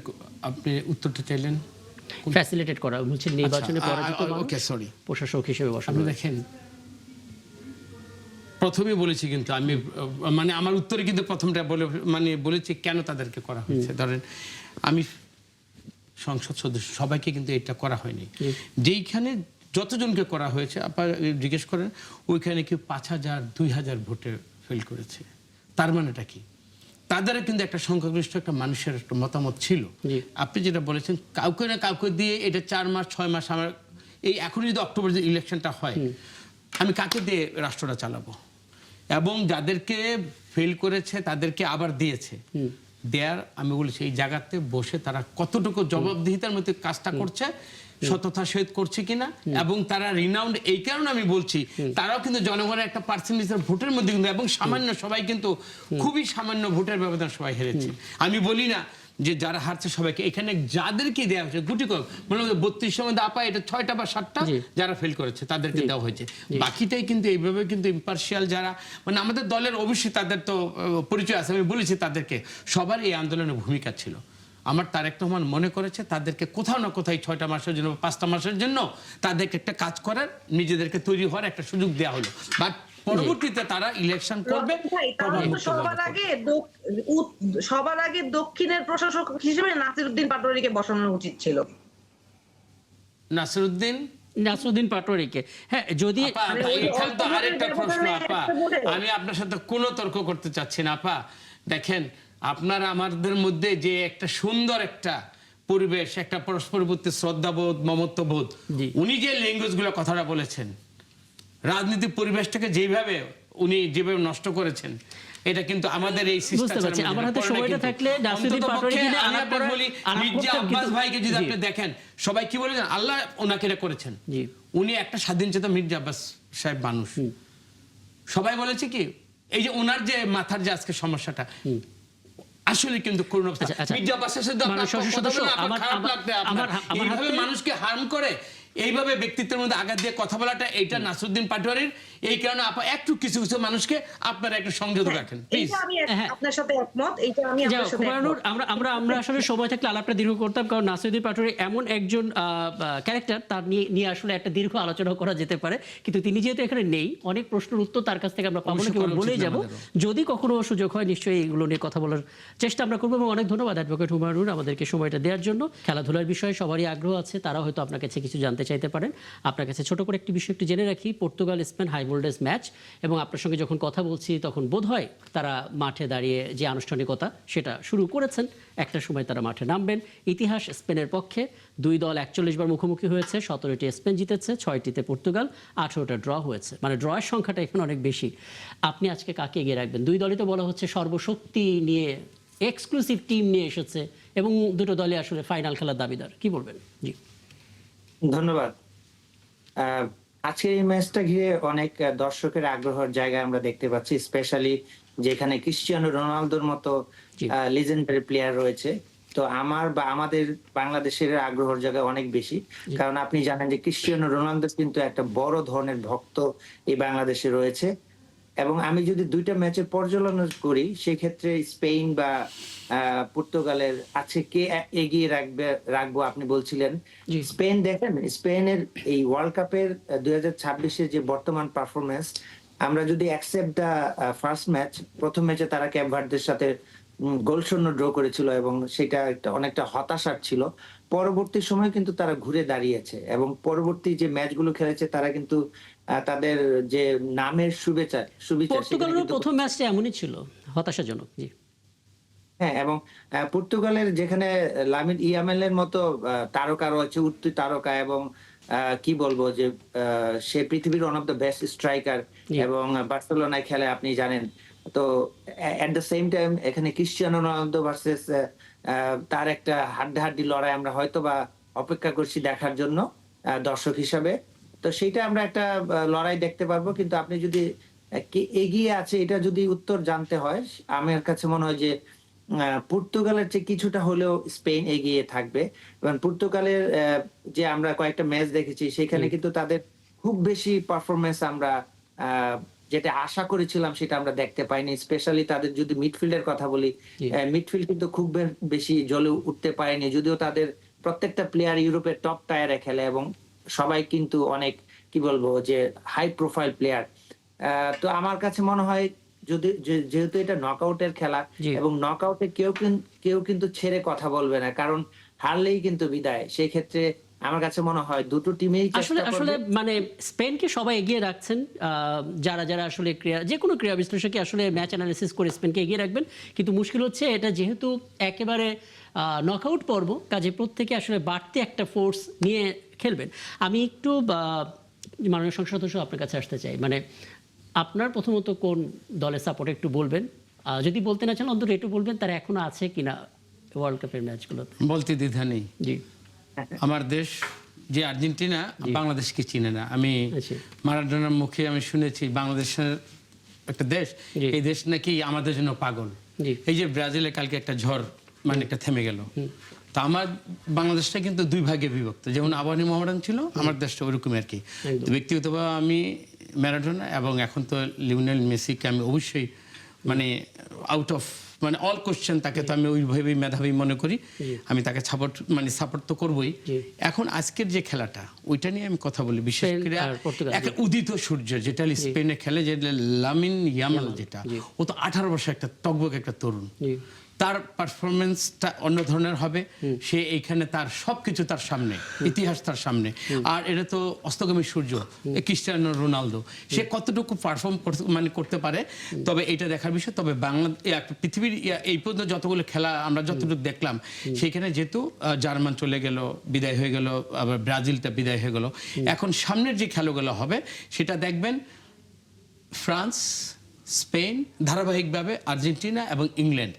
আপনি উত্তরটা চাইলেন, ফ্যাসিলিটেট করা হচ্ছে নির্বাচনে পরাজিত ওকে সরি প্রশাসক হিসেবে বসানো। আপনি দেখেন, প্রথমে বলেছি কিন্তু আমি মানে আমার উত্তরে কিন্তু প্রথমটা বলেছি কেন তাদেরকে করা হয়েছে। ধরেন আমি সংসদ সদস্য, সবাইকে কিন্তু এটা করা হয়নি। যেইখানে যতজনকে করা হয়েছে আপনারা জিজ্ঞেস করেন, ওইখানে কি 5,000 2,000 ভোটে ফেল করেছে। তার মানেটা কি? তাদের কিন্তু একটা সংখ্যাগরিষ্ঠ একটা মানুষের একটা মতামত ছিল। আপনি যেটা বলেছেন কাউকে না কাউকে দিয়ে এটা 4 মাস 6 মাস, আমার এই এখন যদি অক্টোবর যে ইলেকশনটা হয়, আমি কাকে দিয়ে রাষ্ট্রটা চালাবো? এবং যাদেরকে ফেল করেছে তাদেরকে আবার দিয়েছে, দেয়ার আমি বলেছি এই জায়গাতে বসে তারা কতটুকু জবাবদিহিতার মধ্যে কাজটা করছে, সততা সহিত করছে কিনা, এবং তারা রিনাউন্ড। এই কারণে আমি বলছি তারাও কিন্তু জনগণের একটা পার্সেন্টেজের ভোটের মধ্যে কিন্তু, এবং সামান্য সবাই কিন্তু খুবই সামান্য ভোটের ব্যবধান সবাই হেরেছে। আমি বলি না যে যারা হারছে সবাইকে, এখানে যাদেরকে দেওয়া হয়েছে গুটি কম, মানে 32 মধ্যে আপা এটা 6টা বা 7টা যারা ফেল করেছে তাদেরকে দেওয়া হয়েছে। বাকিটাই কিন্তু এইভাবে কিন্তু ইম্পার্শিয়াল যারা, মানে আমাদের দলের অবশ্যই তাদের তো পরিচয় আছে, আমি বলেছি তাদেরকে সবার এই আন্দোলনের ভূমিকা ছিল। আমার তারেক রহমান মনে করেছে তাদেরকে কোথাও না কোথাও 6টা মাসের জন্য বা 5টা মাসের জন্য তাদেরকে একটা কাজ করার, নিজেদেরকে তৈরি হওয়ার একটা সুযোগ দেওয়া হলো। বাট পরবর্তীতে তারা ইলেকশন করবে। সবার আগে দক্ষিণের প্রশাসক হিসেবে নাসিরউদ্দিন পাটোয়ারীকে বসানো উচিত ছিল। নাসিরউদ্দিন পাটোয়ারীকে, হ্যাঁ, যদি এখানে তো আরেকটা প্রশ্ন আপা, আমি আপনার সাথে কোনো তর্ক করতে চাচ্ছি না আপা। দেখেন আপনারা আমাদের মধ্যে যে একটা সুন্দর একটা পরিবেশ, একটা পরস্পর প্রতি শ্রদ্ধাবোধ, মমত্ববোধ, উনি যে ল্যাঙ্গুয়েজ গুলো কথাটা বলেছেন, রাজনৈতিক পরিবেশটাকে যেভাবে উনি যেভাবে নষ্ট করেছেন, এটা কিন্তু আমাদের এই সিস্টেম। আমার হাতে সময়টা থাকলে নাসিরউদ্দিন পাটোয়ারীকে নিয়ে আমি আপনাকে বলি, মির্জা আব্বাস ভাইকে যদি আপনি দেখেন, সবাই কি বলেছেন, আল্লাহ ওনাকে এটা করেছেন। উনি একটা স্বাধীনচেতা মির্জা আব্বাস সাহেব মানুষ। সবাই বলেছে কি, এই যে ওনার যে মাথার যে আজকে সমস্যাটা, আসলে কিন্তু করুণ অবস্থা। মির্জা আব্বাসের সাথে এইভাবে মানুষকে হার্ম করে, এইভাবে ব্যক্তিত্বের মধ্যে আঘাত দিয়ে কথা বলাটা, এইটা নাসিরউদ্দিন পাটোয়ারীর। এই কারণে একটু কিছু কিছু মানুষকে আপনারা একটু সংযত রাখেন প্লিজ। আপনার সাথে একমত, এইটা আমি আপনার সাথে একমত। আমরা আসলে সময় থাকলে আলাপটা দীর্ঘ করতাম, কারণ নাসিরউদ্দিন পাটোয়ারী এমন একজন ক্যারেক্টার, তার নিয়ে আসলে একটা দীর্ঘ আলোচনা করা যেতে পারে, কিন্তু তিনি যেহেতু এখানে নেই, অনেক প্রশ্নের উত্তর তার কাছ থেকে আমরা পাবো না, কেবল বলেই যাব। যদি কখনো সুযোগ হয় নিশ্চয়ই এগুলো নিয়ে কথা বলার চেষ্টা আমরা করবো। এবং অনেক ধন্যবাদ অ্যাডভোকেট হুমায়ুন আমাদেরকে সময়টা দেওয়ার জন্য। খেলাধুলার বিষয়ে সবারই আগ্রহ আছে, তারাও হয়তো আপনার কাছে কিছু জানতে চাইতে পারেন। আপনার কাছে ছোট করে একটি বিষয় একটু জেনে রাখি, Portugal Spain high voltage match, এবং আপনার সঙ্গে যখন কথা বলছি তখন বোধহয় তারা মাঠে দাঁড়িয়ে যে আনুষ্ঠানিকতা সেটা শুরু করেছেন। একটা সময় তারা মাঠে নামবেন। ইতিহাস স্পেনের পক্ষে, দুই দল 41 বার মুখোমুখি হয়েছে, 17টি স্পেন জিতেছে, 6টিতে পর্তুগাল, 18টা ড্র হয়েছে, মানে ড্রয়ের সংখ্যাটা এখানে অনেক বেশি। আপনি আজকে কাকে এগিয়ে রাখবেন? দুই দলই তো বলা হচ্ছে সর্বশক্তি নিয়ে, এক্সক্লুসিভ টিম নিয়ে এসেছে, এবং দুটো দলই আসলে ফাইনাল খেলার দাবিদার। কি বলবেন? জি ধন্যবাদ। আজকের এই ম্যাচটা ঘিরে অনেক দর্শকের আগ্রহের জায়গা আমরা দেখতে পাচ্ছি, স্পেশালি যেখানে ক্রিস্টিয়ানো রোনালদোর মতো লিজেন্ডারি প্লেয়ার রয়েছে। তো আমার বা আমাদের বাংলাদেশের আগ্রহের জায়গা অনেক বেশি, কারণ আপনি জানেন যে ক্রিস্টিয়ানো রোনালদো কিন্তু একটা বড় ধরনের ভক্ত এই বাংলাদেশে রয়েছে। এবং আমি যদি দুইটা ম্যাচের পর্যালোচনা করি, সেক্ষেত্রে স্পেন বা পর্তুগালের আছে কে এগিয়ে রাখবো আপনি বলছিলেন। স্পেন, দেখেন স্পেনের এই ওয়ার্ল্ড কাপের 2026-এর যে বর্তমান পারফরমেন্স, আমরা যদি অ্যাকসেপ্ট দা ফার্স্ট ম্যাচ, প্রথম ম্যাচে তারা ক্যাপ ভার্দের সাথে গোলশূন্য ড্র করেছিল, এবং সেটা অনেকটা হতাশার ছিল। পরবর্তী সময় কিন্তু তারা ঘুরে দাঁড়িয়েছে, এবং পরবর্তী যে ম্যাচগুলো খেলেছে তারা কিন্তু তাদের যে নামের শুভেচ্ছা পর্তুগালের প্রথম ম্যাচটা এমনই ছিল, হতাশাজনক। জি হ্যাঁ, এবং পর্তুগালের যেখানে লামিন ইয়ামালের মতো তারকা রয়েছে, উঠতি তারকা, এবং কি বলবো যে সে পৃথিবীর one of the best striker, এবং বার্সেলোনায় খেলে আপনি জানেন। তো এট দ্য সেম টাইম এখানে ক্রিস্টিয়ানো রোনালদো ভার্সেস তার একটা হাড্ডাহাড্ডি লড়াই আমরা হয়তো বা অপেক্ষা করছি দেখার জন্য দর্শক হিসাবে। তো সেইটা আমরা একটা লড়াই দেখতে পারবো। কিন্তু আপনি যদি কে এগিয়ে আছে এটা যদি উত্তর জানতে হয়, আমার কাছে মনে হয় যে পর্তুগালের চেয়ে কিছুটা হলেও স্পেন এগিয়ে থাকবে। এবং পর্তুগালের যে আমরা কয়েকটা ম্যাচ দেখেছি সেখানে কিন্তু তাদের খুব বেশি পারফরমেন্স আমরা যেটা আশা করেছিলাম সেটা আমরা দেখতে পাইনি। স্পেশালি তাদের যদি মিডফিল্ডের কথা বলি, মিডফিল্ড কিন্তু খুব বেশি জ্বলে উঠতে পারেনি, যদিও তাদের প্রত্যেকটা প্লেয়ার ইউরোপের টপ টায়ারে খেলে এবং সবাই কিন্তু অনেক কি বলবো যে হাই প্রোফাইল প্লেয়ার। তো আমার কাছে মনে হয় যদি যেহেতু এটা নকআউটের খেলা এবং নকআউটে কেউ কিন্তু ছেড়ে কথা বলবে না, কারণ হারলেই কিন্তু বিদায়। সেই ক্ষেত্রে আমার কাছে মনে হয় দুটো টিমেই আসলে আসলে মানে স্পেনকে সবাই এগিয়ে রাখছেন, যারা যারা আসলে যে কোনো ক্রীড়া বিশ্লেষকই আসলে ম্যাচ অ্যানালিসিস করে স্পেনকে এগিয়ে রাখবেন, কিন্তু মুশকিল হচ্ছে এটা যেহেতু একেবারে নকআউট পর্ব, কাজে প্রত্যেকে আসলে বাড়তি একটা ফোর্স নিয়ে খেলবেন। আমি একটু মাননীয় সংসদ সদস্য আপনার কাছে আসতে চাই, মানে আপনার প্রথমত কোন দলের সাপোর্ট একটু বলবেন, যদি বলতে না চান অন্তত একটু বলবেন তারা এখনো আছে কিনা ওয়ার্ল্ড কাপের ম্যাচগুলোতে। বলতে দ্বিধা নেই, জি আমার দেশ যে আর্জেন্টিনা বাংলাদেশকে চিনে না। আমি মারাডোনার মুখে আমি শুনেছি বাংলাদেশের একটা দেশ, এই দেশ নাকি আমাদের জন্য পাগল। এই যে ব্রাজিলে কালকে একটা ঝড় মানে একটা থেমে গেল, তা আমার বাংলাদেশটা কিন্তু দুই ভাগে বিভক্ত, যেমন আবাহনী মোহামেডান ছিল, আমার দেশটা ওইরকমই আর কি। ব্যক্তিগতভাবে আমি ম্যারাডোনা এবং এখন তো লিওনেল মেসিকে আমি অবশ্যই মানে আউট অফ মানে অল কোশ্চেন, তাকে তো আমি ওইভাবেই মেধাবী মনে করি, আমি তাকে সাপোর্ট তো করবই। এখন আজকের যে খেলাটা ওইটা নিয়ে আমি কথা বলি, বিশেষ করে একটা উদিত সূর্য যেটা স্পেনে খেলে, যে লামিন ইয়ামাল, যেটা ও তো 18 বছর একটা টকবক একটা তরুণ, তার পারফরমেন্সটা অন্য ধরনের হবে। সে এইখানে তার সবকিছু তার সামনে, ইতিহাস তার সামনে, আর এটা তো অস্তগামী সূর্য ক্রিস্টিয়ানো রোনালদো, সে কতটুকু পারফর্ম করতে পারে, তবে এটা দেখার বিষয়। তবে পৃথিবীর এই পর্যন্ত যতগুলো খেলা আমরা যতটুকু দেখলাম, সেখানে যেহেতু জার্মান চলে গেল, বিদায় হয়ে গেল, আবার ব্রাজিলটা বিদায় হয়ে গেল, এখন সামনের যে খেলাগুলো হবে সেটা দেখবেন ফ্রান্স, স্পেন, ধারাবাহিকভাবে আর্জেন্টিনা এবং ইংল্যান্ড,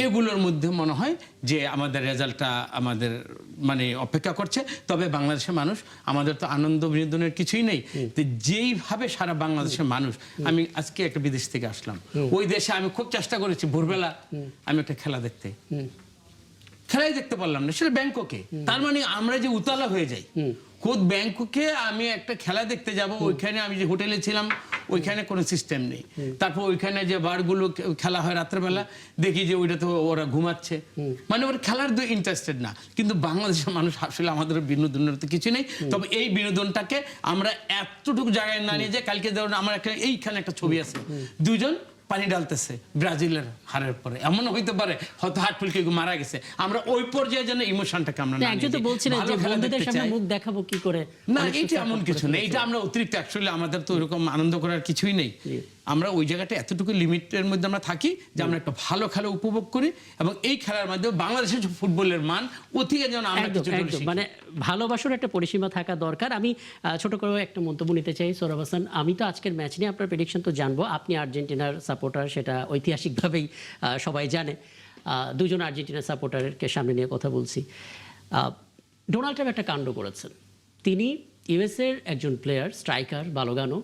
এগুলোর মধ্যে মনে হয় যে আমাদের রেজাল্টটা আমাদের মানে অপেক্ষা করছে। তবে বাংলাদেশের মানুষ, আমাদের তো আনন্দ বিনোদনের কিছুই নেই, তো যেইভাবে সারা বাংলাদেশের মানুষ, আমি আজকে একটা বিদেশ থেকে আসলাম, ওই দেশে আমি খুব চেষ্টা করেছি ভোরবেলা আমি একটা খেলা দেখতে, খেলাই দেখতে পারলাম না, সেটা ব্যাংককে। তার মানে আমরা যে উতলা হয়ে যাই, খোদ ব্যাংককে আমি একটা খেলা দেখতে যাব, ওইখানে আমি যে হোটেলে ছিলাম ওইখানে কোনো সিস্টেম নেই, তারপর ওইখানে যে বারগুলো খেলা হয় রাত্রেবেলা, দেখি যে ওইটা তো ওরা ঘুমাচ্ছে, মানে ওরা খেলার ইন্টারেস্টেড না। কিন্তু বাংলাদেশের মানুষ আসলে আমাদের বিনোদনের তো কিছু নেই, তবে এই বিনোদনটাকে আমরা এতটুকু জায়গায় না নিয়ে যে কালকে ধরুন আমার একটা এইখানে একটা ছবি আছে, দুজন পানি ডালতেছে ব্রাজিলের হারের পরে, এমন হইতে পারে হয়তো হার্ট ফুলকে মারা গেছে, আমরা ওই পর্যায়ে যেন ইমোশনটাকে আমরা না নিয়ে যাই। বলছিলেন যে বন্ধুদের সামনে মুখ দেখাবো কি করে, না এটা এমন কিছু নেই, এটা আমরা অতিরিক্ত, অ্যাকচুয়ালি আমাদের তো ওইরকম আনন্দ করার কিছুই নেই, আমরা ওই জায়গাটা এতটুকু লিমিটের মধ্যে আমরা থাকি যে আমরা একটা ভালো খেলা উপভোগ করি, এবং এই খেলার মাধ্যমে বাংলাদেশের ফুটবলের মান অতিকে যেন আমরা কিছু মানে ভালোবাসার একটা পরিসীমা থাকা দরকার। আমি ছোট করে একটা মন্তব্য নিতে চাই। সোহরাব হাসান, আমি তো আজকের ম্যাচ নিয়ে আপনার প্রেডিকশন তো জানবো, আপনি আর্জেন্টিনার সাপোর্টার, সেটা ঐতিহাসিকভাবেই সবাই জানে। দুজন আর্জেন্টিনার সাপোর্টারকে সামনে নিয়ে কথা বলছি। ডোনাল্ড ট্রাম্প একটা কাণ্ড করেছেন, তিনি ইউএসের একজন প্লেয়ার, স্ট্রাইকার বালোগানো,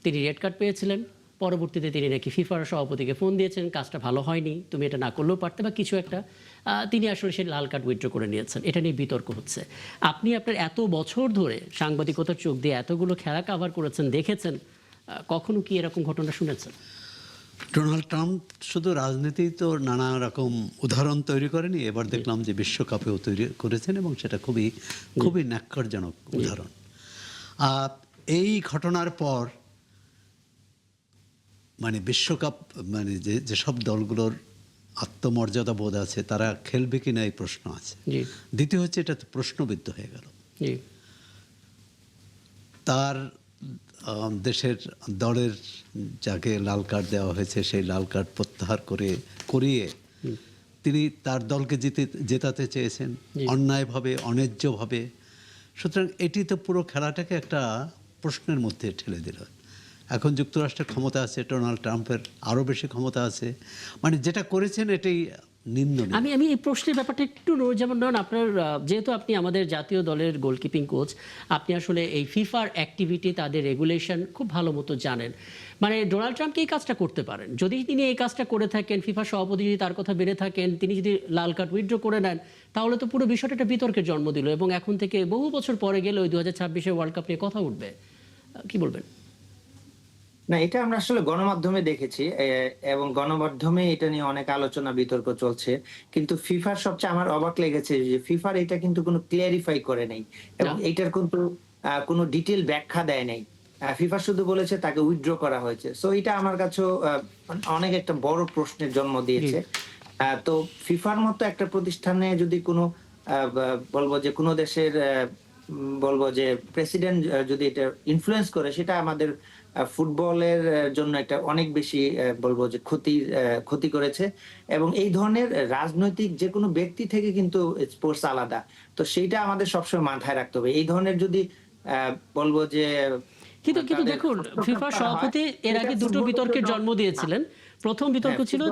তিনি রেড কার্ড পেয়েছিলেন, পরবর্তীতে তিনি নাকি ফিফার সভাপতিকে ফোন দিয়েছেন, কাজটা ভালো হয়নি, তুমি এটা না করলেও পারতে বা কিছু একটা, তিনি আসলে সেই লাল কার্ড উইথড্র করে নিয়েছেন। এটা নিয়ে বিতর্ক হচ্ছে। আপনি আপনার এত বছর ধরে সাংবাদিকতার চোখ দিয়ে এতগুলো খেলা কাভার করেছেন, দেখেছেন, কখনো কি এরকম ঘটনা শুনেছেন? ডোনাল্ড ট্রাম্প শুধু রাজনীতি তো নানা রকম উদাহরণ তৈরি করেনি, এবার দেখলাম যে বিশ্বকাপেও তৈরি করেছেন, এবং সেটা খুবই খুবই ন্যাক্কারজনক উদাহরণ। এই ঘটনার পর মানে বিশ্বকাপ মানে যেসব দলগুলোর আত্মমর্যাদা বোধ আছে তারা খেলবে কিনা এই প্রশ্ন আছে। দ্বিতীয় হচ্ছে এটা তো প্রশ্নবিদ্ধ হয়ে গেল, তার দেশের দলের যাকে লাল কার্ড দেওয়া হয়েছে সেই লাল কার্ড প্রত্যাহার করিয়ে তিনি তার দলকে জেতাতে চেয়েছেন অন্যায়ভাবে, অন্যায্যভাবে। সুতরাং এটি তো পুরো খেলাটাকে একটা প্রশ্নের মধ্যে ঠেলে দিল। এখন যুক্তরাষ্ট্রের ক্ষমতা আছে, ডোনাল্ড ট্রাম্পের আরও বেশি ক্ষমতা আছে, মানে যেটা করেছেন এটাই নিন্দনীয়। আমি এই প্রশ্নের ব্যাপারটা একটু যেমন ধরুন আপনার যেহেতু আপনি আমাদের জাতীয় দলের গোলকিপিং কোচ, আপনি আসলে এই ফিফার অ্যাক্টিভিটি, তাদের রেগুলেশন খুব ভালো মতো জানেন। মানে ডোনাল্ড ট্রাম্প কি এই কাজটা করতে পারেন? যদি তিনি এই কাজটা করে থাকেন, ফিফা সভাপতি যদি তার কথা বেড়ে থাকেন, তিনি যদি লাল কার্ড উইথড্র করে নেন, তাহলে তো পুরো বিষয়টা একটা বিতর্কের জন্ম দিল এবং এখন থেকে বহু বছর পরে গেলে ওই 2026 ওয়ার্ল্ড কাপ নিয়ে কথা উঠবে। কি বলবেন? না, এটা আমরা আসলে গণমাধ্যমে দেখেছি এবং গণমাধ্যমে এটা নিয়ে অনেক আলোচনা বিতর্ক চলছে, কিন্তু ফিফার সবচেয়ে আমার অবাক লেগেছে যে ফিফার এটা কিন্তু কোনো ক্লিয়ারিফাই করে নেই এবং এইটার কিন্তু কোনো ডিটেল ব্যাখ্যা দেয় নাই। ফিফা শুধু বলেছে তাকে উইথড্র করা হয়েছে। সো এটা আমার কাছে অনেক একটা বড় প্রশ্নের জন্ম দিয়েছে। তো ফিফার মতো একটা প্রতিষ্ঠানে যদি কোনো বলবো যে কোনো দেশের বলবো যে প্রেসিডেন্ট যদি এটা ইনফ্লুয়েন্স করে, সেটা আমাদের ফুটবলের জন্য একটা অনেক বেশি বলবো যে ক্ষতি করেছে। এবং এই ধরনের রাজনৈতিক যে কোনো ব্যক্তি থেকে কিন্তু স্পোর্টস আলাদা, তো সেইটা আমাদের সবসময় মাথায় রাখতে হবে। এই ধরনের যদি বলবো যে কিন্তু দেখুন, ফিফা সভাপতি এর আগে দুটো বিতর্কের জন্ম দিয়েছিলেন। প্রথম বিতর্ক ছিল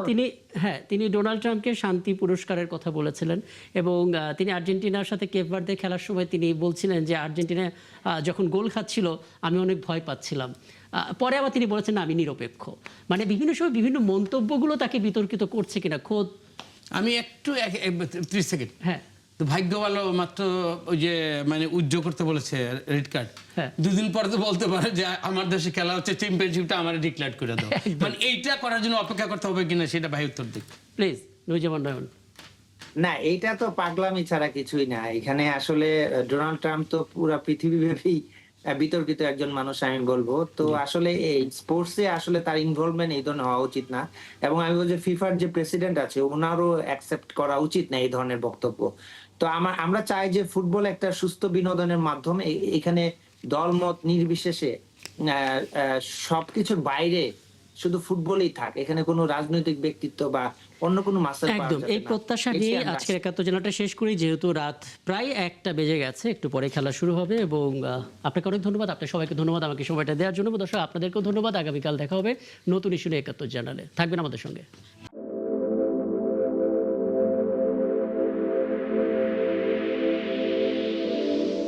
তিনি ডোনাল্ড ট্রাম্পকে শান্তি পুরস্কারের কথা বলেছিলেন এবং তিনি আর্জেন্টিনার সাথে কেপ ভার্দে খেলার সময় তিনি বলছিলেন যে আর্জেন্টিনা যখন গোল খাচ্ছিল আমি অনেক ভয় পাচ্ছিলাম। পরে আবার তিনি বলেছেন না, আমি নিরপেক্ষ। মানে বিভিন্ন সময় বিভিন্ন মন্তব্যগুলো তাকে বিতর্কিত করছে কিনা খোদ। আমি একটু 30 সেকেন্ড। হ্যাঁ, তো ভাগ্য ভালো, মাত্র ওই যে মানে উজ্জ্ব করতে বলেছে রেড কার্ড, হ্যাঁ। দুদিন পরে তো বলতে পারে যে আমার দেশে খেলা হচ্ছে, চ্যাম্পিয়নশিপটা আমার ডিক্লেয়ার করে দাও। মানে এইটা করার জন্য অপেক্ষা করতে হবে কিনা সেটা ভাই উত্তর দিক প্লিজ। নুরুজ্জামান নয়ন। না, এইটা তো পাগলামি ছাড়া কিছুই না। এখানে আসলে ডোনাল্ড ট্রাম্প তো পুরো পৃথিবীব্যাপী বিতর্কিত একজন মানুষ আমি বলবো। তো আসলে এই স্পোর্টসে আসলে তার ইনভলভমেন্ট এই ধরনের হওয়া উচিত না, এবং আমি বলছি ফিফার যে প্রেসিডেন্ট আছে ওনারও অ্যাকসেপ্ট করা উচিত না এই ধরনের বক্তব্য। তো আমরা চাই যে ফুটবল একটা সুস্থ বিনোদনের মাধ্যমে, এখানে দলমত নির্বিশেষে সবকিছুর বাইরে শুধু ফুটবলই থাক, এখানে কোনো রাজনৈতিক ব্যক্তিত্ব বা অন্য কোনো মাসেল একদম এই প্রত্যাশা নিয়ে আজকের 71 জেলাটা শেষ করি, যেহেতু রাত প্রায় 1টা বেজে গেছে, একটু পরে খেলা শুরু হবে। এবং আপনাকে অনেক ধন্যবাদ, আপনার সবাইকে ধন্যবাদ আমাকে সময়টা দেওয়ার জন্য। দর্শক আপনাদেরকেও ধন্যবাদ। আগামীকাল দেখা হবে নতুন ইস্যু নিয়ে 71 জানালে। থাকবেন আমাদের সঙ্গে।